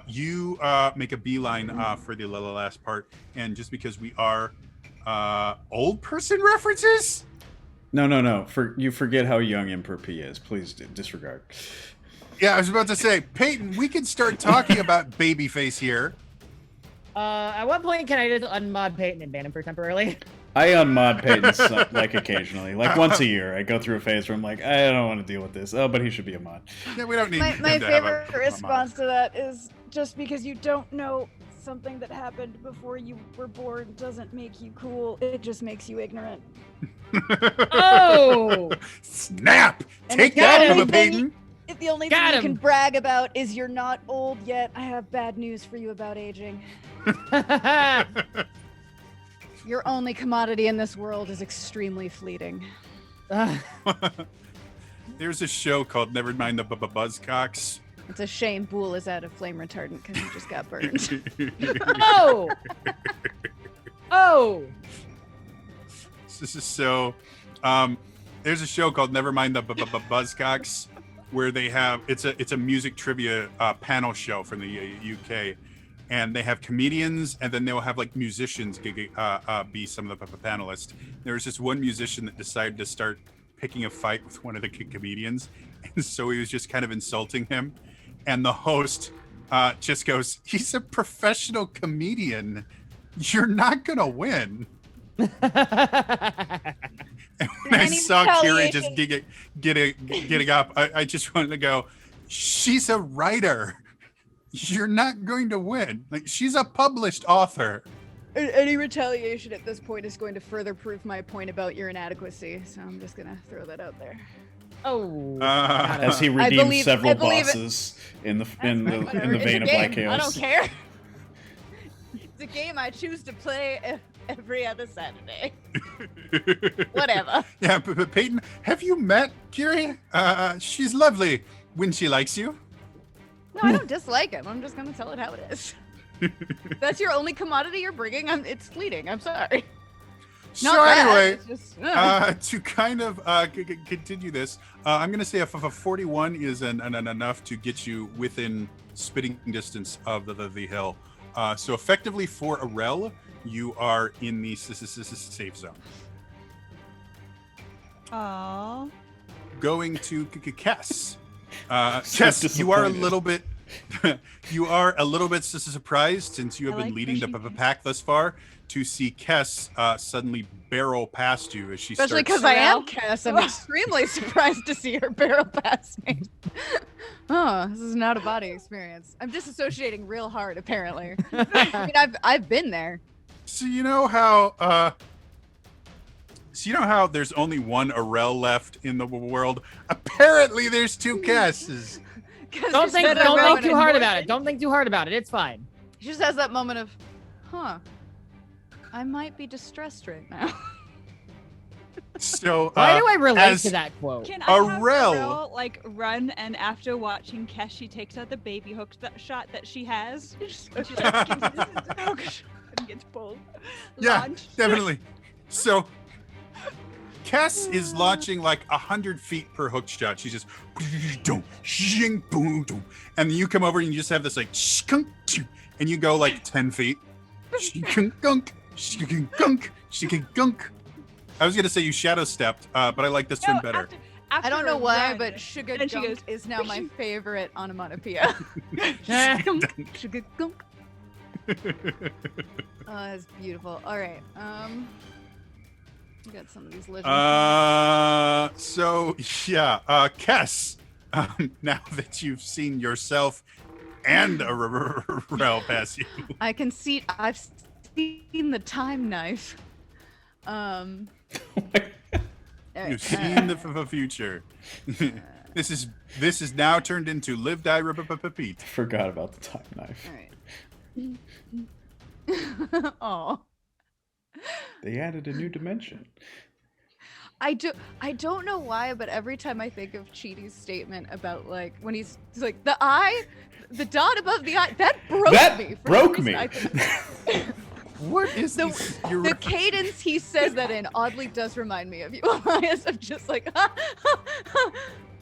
you make a beeline for the last part, and just because we are old person references, No. You forget how young Emperor P is. Please disregard. yeah, I was about to say, Peyton, we can start talking about babyface here. At what point can I just unmod Peyton and ban him for temporarily? I unmod Peyton like occasionally, like once a year. I go through a phase where I'm like, I don't want to deal with this. Oh, but he should be a mod. Yeah, we don't need My him to have favorite a response to that is just because you don't know something that happened before you were born doesn't make you cool. It just makes you ignorant. Oh! Snap! And Take the that, only Bubba thing Payton. If the only Got thing you him. can brag about is you're not old yet, I have bad news for you about aging. Your only commodity in this world is extremely fleeting. There's a show called Never Mind the Buzzcocks. It's a shame Boole is out of flame retardant because he just got burned. Oh! Oh! This is so. There's a show called Never Mind the Buzzcocks, where they have it's a music trivia panel show from the UK, and they have comedians, and then they'll have like musicians be some of the panelists. There was this one musician that decided to start picking a fight with one of the comedians, and so he was just kind of insulting him, and the host just goes, "He's a professional comedian. You're not gonna win." And when I Any saw Kira just retaliation. getting up, I just wanted to go, "She's a writer. You're not going to win. Like, she's a published author." Any retaliation at this point is going to further prove my point about your inadequacy, so I'm just gonna throw that out there. Oh! As he I redeems believe- several I believe it- bosses in the Whatever, in the it's vein a of Black game. Chaos. I don't care. It's a game I choose to play every other Saturday. Whatever. Yeah, but Peyton, have you met Kiri? She's lovely when she likes you. No, I don't dislike him. I'm just gonna tell it how it is. That's your only commodity you're bringing. It's fleeting. I'm sorry. So Not bad, anyway, it's just, to kind of continue this, I'm going to say if a 41 is an enough to get you within spitting distance of the hill. So effectively for Arel, you are in the safe zone. Aww. Going to Kess. So Kess, you are a disappointed. little bit you are a little bit surprised since you have I been like leading the pushing pack thus far to see Kess suddenly barrel past you as she especially starts because I am Cass. I'm extremely surprised to see her barrel past me. Oh, this is not a body experience. I'm disassociating real hard, apparently. I mean, I've been there. So you know how there's only one Arel left in the world? Apparently there's two Kesses. Don't think too hard about it. Don't think too hard about it. It's fine. She just has that moment of, huh, I might be distressed right now. So Why do I relate as- to that quote? Can I have Arel. Arel, like, run and after watching Kesh, she takes out the baby hook shot that she has? And she like, gives it the hook shot and gets pulled. Yeah, Launched. definitely. So Kess is launching like 100 feet per hook shot. She's just and then you come over and you just have this like and you go like 10 feet. I was gonna say you shadow stepped, but I like this one better. I don't know a why, run, but sugar and she gunk goes, is now my favorite onomatopoeia. Sugar gunk. Oh, that's beautiful. All right. We got some of these legends. So yeah, Kess. Now that you've seen yourself and a Rel pass you, I can see. I've seen the time knife. All right, you've seen the future. This is now turned into live die repeat. Forgot about the time knife. All right. Oh. They added a new dimension. I don't know why, but every time I think of Cheaty's statement about like when he's like the eye, the dot above the eye, that broke That me. For broke some me. reason. What is The, this? the cadence he says that in oddly does remind me of you, Elias. I'm just like,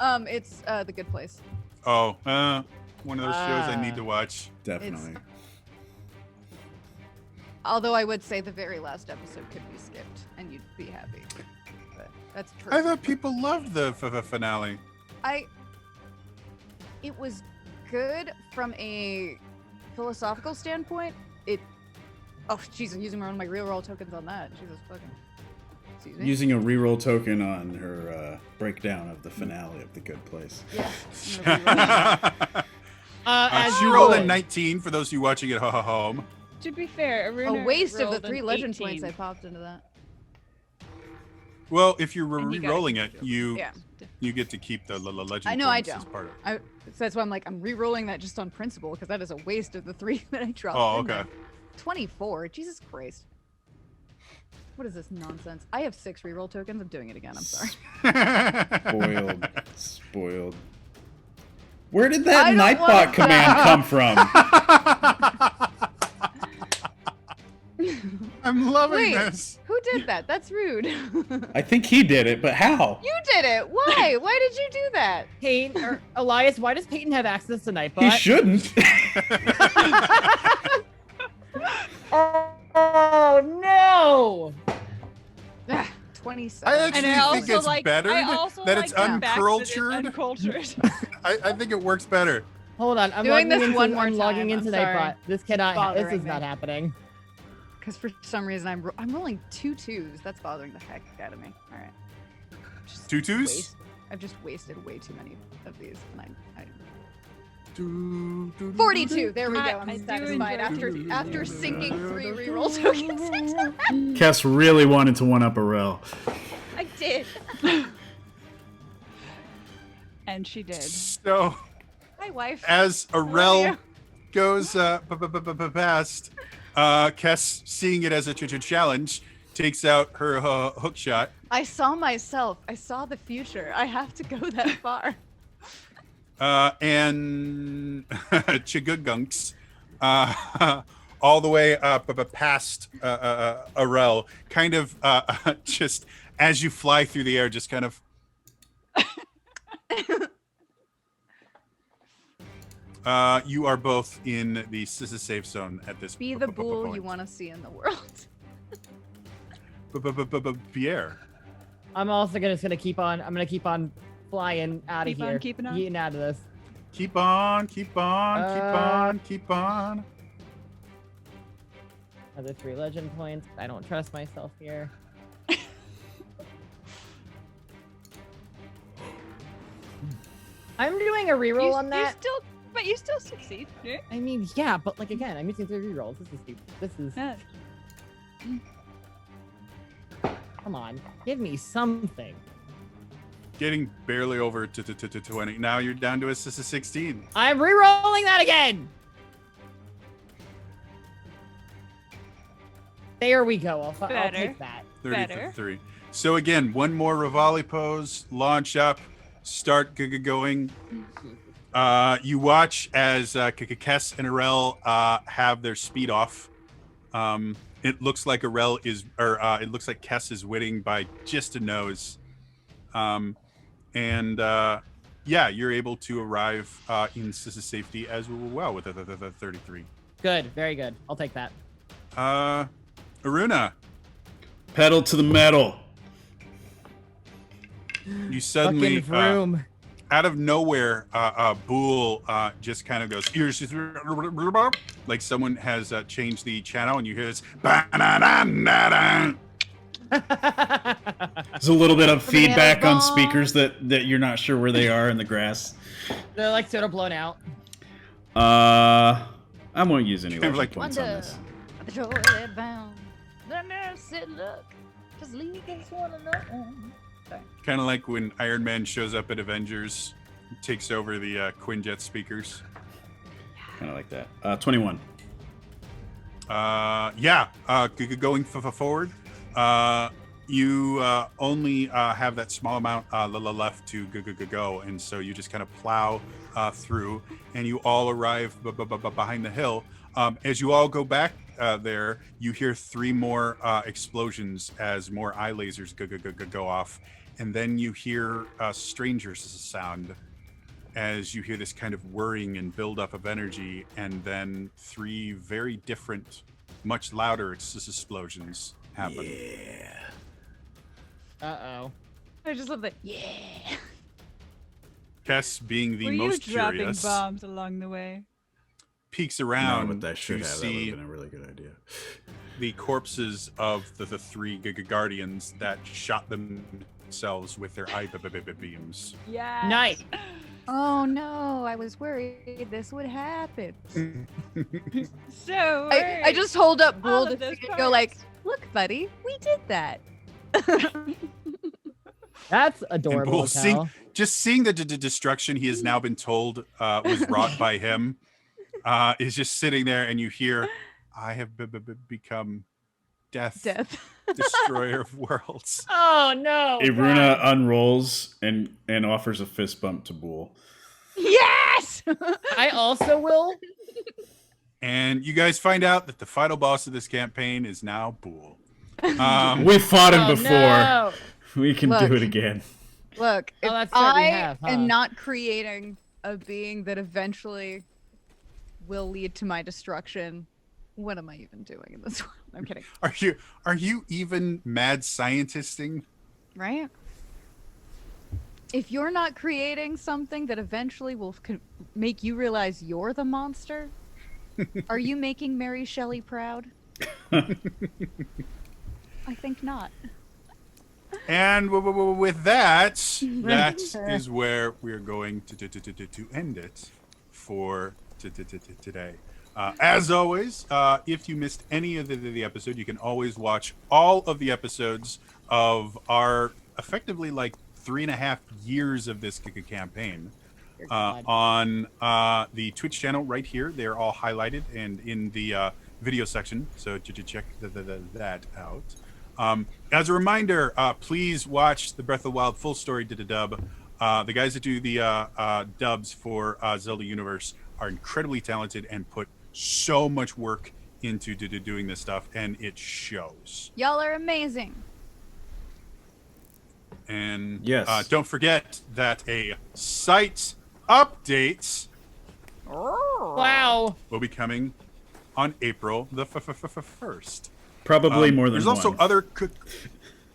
it's The Good Place. Oh, one of those shows I need to watch. Definitely. Although I would say the very last episode could be skipped, and you'd be happy. But that's I personal. thought people loved the finale. It was good from a philosophical standpoint. Oh, jeez, I'm using one of my real roll tokens on that. Jesus fucking. Excuse me. Using a reroll token on her breakdown of the finale of The Good Place. Yeah. I'm gonna reroll. As She you rolled a would. 19 for those of you watching at home. To be fair, A Aruna waste of the rolled an 3 legend 18. points I popped into that. Well, if you're And he got re-rolling a it, good you Yeah. you get to keep the legend I know I points as don't. part of it. So that's why I'm like, I'm re-rolling that just on principle, because that is a waste of the 3 that I dropped. Oh, in there. okay. 24. Jesus Christ. What is this nonsense? I have 6 reroll tokens. I'm doing it again. I'm sorry. Spoiled. Where did that I don't wanna Nightbot command come from? I'm loving Wait, this. who did that? That's rude. I think he did it, but how? You did it. Why? Why did you do that? Peyton or Elias, why does Peyton have access to He Nightbot? shouldn't. Oh no! Ah, 27. I actually And I think also it's like better I also that like it's the fact that uncultured. it's uncultured. I think it works better. Hold on, I'm Doing logging this into, one more I'm logging time, into I'm sorry. Nightbot. This cannot. This Bothering is me. not happening. Because for some reason I'm rolling 2 2s. That's bothering the heck out of me. All right. Just 2 2s? I've just wasted way too many of these. And I 42. 42. There we go. I I'm do satisfied enjoy after sinking 3 reroll tokens into that. Kess really wanted to one-up Arel. I did. And she did. So Hi, wife. as are Arel you? goes past, Kess, seeing it as a challenge, takes out her hook shot. I saw myself. I saw the future. I have to go that far. And Chigagunks, all the way past Arel, kind of just as you fly through the air, just kind of. You are both in the safe zone at this Be the point. bull you want to see in the world. Pierre. I'm also gonna keep on. I'm gonna keep on flying out of Keep on here. keeping on? Getting out of this. Keep on, keep on, keep on, keep on. Another 3 legend points. I don't trust myself here. I'm doing a reroll on that. But you still succeed. Yeah. I mean, yeah, but like again, I'm using 3 rerolls. This is stupid. This is. Yeah. Come on, give me something. Getting barely over to 20. Now you're down to a 16. I'm rerolling that again. There we go. I'll Better. take that. 33. So again, one more Rivali pose, launch up, start going. You watch as Kess and Arel have their speed off. It looks like Arel is, or it looks like Kess is winning by just a nose. Yeah, you're able to arrive in safety as well with the 33. Good, very good. I'll take that. Aruna, Pedal to the metal. you suddenly Fucking vroom. out of nowhere, Bool just kind of goes like someone has changed the channel, and you hear this. There's a little bit of feedback on speakers that you're not sure where they are in the grass. They're like sort of blown out. I won't use any Kind of legend like- points on Wonder this. the joy that bound. The nurse said, look, just leave this one alone. Kind of like when Iron Man shows up at Avengers, takes over the Quinjet speakers. Kind of like that. 21. Going forward. You only have that small amount left to go, and so you just kind of plow through, and you all arrive behind the hill. As you all go back there, you hear 3 more explosions as more eye lasers go off, and then you hear strangers sound as you hear this kind of whirring and buildup of energy, and then 3 very different, much louder explosions happen. Yeah. Uh-oh. I just love that. Yeah. Kess, being the Were you most dropping curious, bombs along the way? peeks No, around but that should to have. That would see have been a really good idea. the corpses of the 3 Guardians that shot themselves with their eye beams. Yeah. Nice. Oh no, I was worried this would happen. So I just hold up all Bull of to those see it go like, parts. look, buddy, we did that. That's And adorable Bull as seeing, hell. just seeing the destruction he has now been told was wrought by him is just sitting there, and you hear, "I have become death, Death. destroyer of worlds." Oh no. Iruna God. unrolls and offers a fist bump to Bull. Yes! I also will. And you guys find out that the final boss of this campaign is now Bull. We fought him Oh, before. no. We can Look. do it again. Look, if that's right, we I have, huh? am not creating a being that eventually will lead to my destruction, what am I even doing in this world? I'm kidding. Are you even mad scientisting? Right? If you're not creating something that eventually will make you realize you're the monster, are you making Mary Shelley proud? I think not. And with that, that is where we are going to end it for today. As always, if you missed any of the episode, you can always watch all of the episodes of our effectively like 3.5 years of this campaign on the Twitch channel right here. They're all highlighted and in the video section, so check that out. As a reminder, please watch the Breath of the Wild full story dub. The guys that do the dubs for Zelda Universe are incredibly talented and put so much work into doing this stuff, and it shows. Y'all are amazing. And Yes. don't forget that a site update Wow. will be coming on April the 1st. Probably more than There's one. also other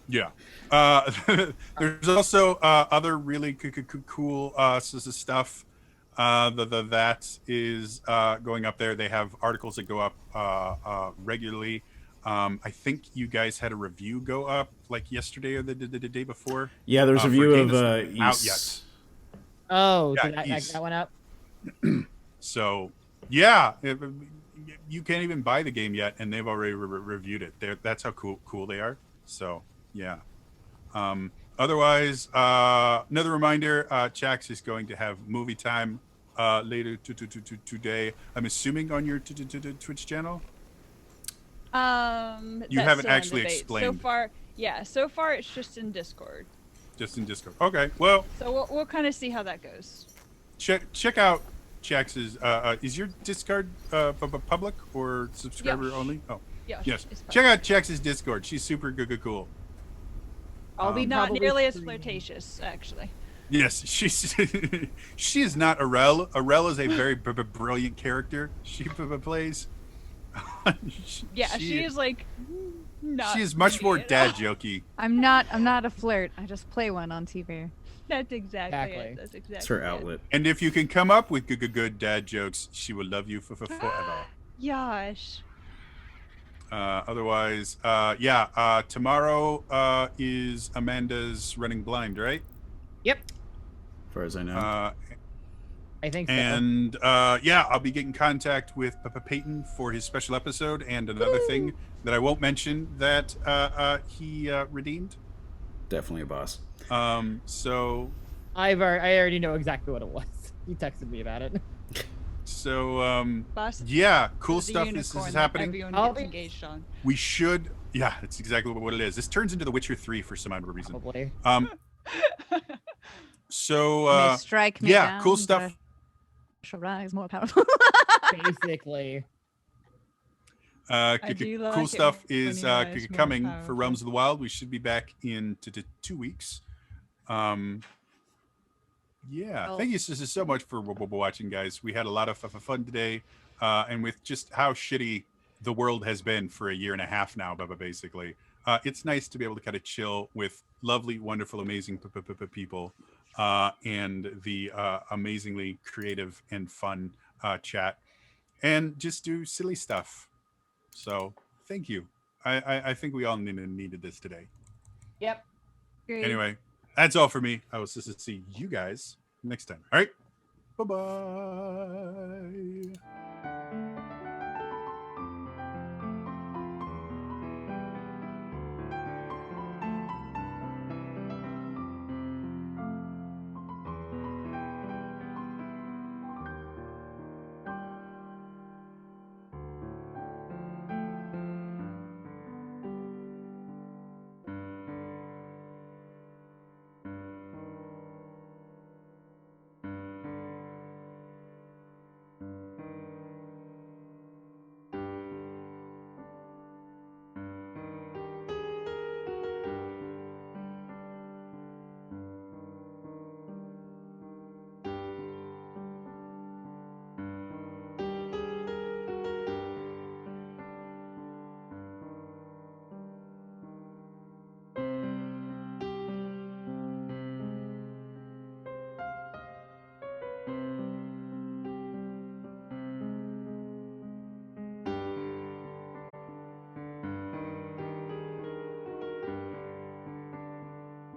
yeah. There's also other really cool stuff that is going up there. They have articles that go up regularly. I think you guys had a review go up like yesterday or the day before. Yeah, there's a for review game of that's not out Ys. yet. Oh, Yeah, did that he's- that went up? So yeah, you can't even buy the game yet, and they've already reviewed it. That's how cool they are. So yeah. Otherwise, another reminder: Chax is going to have movie time later today. I'm assuming on your Twitch channel. You that's haven't still in actually debate. explained. So far it's just in Discord. Just in Discord. Okay. Well, So we'll kind of see how that goes. check out Chax's. Is your Discord public or subscriber Yes. only? Oh, Yeah. yes. it's fine. Check out Chax's Discord. She's super cool. I'll be Not probably nearly as streaming. flirtatious, actually. Yes, she's she is not Arel. Arel is a very brilliant character. She plays. Yeah, she is like not. She is much more me at dad all. jokey. I'm not a flirt. I just play one on TV. That's exactly Exactly. it. That's exactly It's her it. outlet. And if you can come up with good dad jokes, she will love you for forever. Gosh. Otherwise, tomorrow is Amanda's Running Blind, right? Yep. As far as I know. I think so. And I'll be getting contact with Peyton for his special episode and another thing that I won't mention that he redeemed. Definitely a boss. So I already know exactly what it was. He texted me about it. Boss. yeah, cool the stuff unicorn is that happening. Everyone I'll gets be- engaged on. We should, yeah, that's exactly what it is. This turns into The Witcher 3 for some odd reason. Probably. So May strike me yeah, down, cool but stuff. I shall rise more powerful. Basically. I do like cool it stuff when is you rise more coming for powerful. Realms of the Wild. We should be back in 2 weeks. Yeah, Oh. thank you so much for watching, guys. We had a lot of fun today, and with just how shitty the world has been for a year and a half now, basically, it's nice to be able to kind of chill with lovely, wonderful, amazing people, and the amazingly creative and fun chat, and just do silly stuff. So thank you. I think we all needed this today. Yep. Great. Anyway, that's all for me. I will see you guys next time. All right. Bye bye.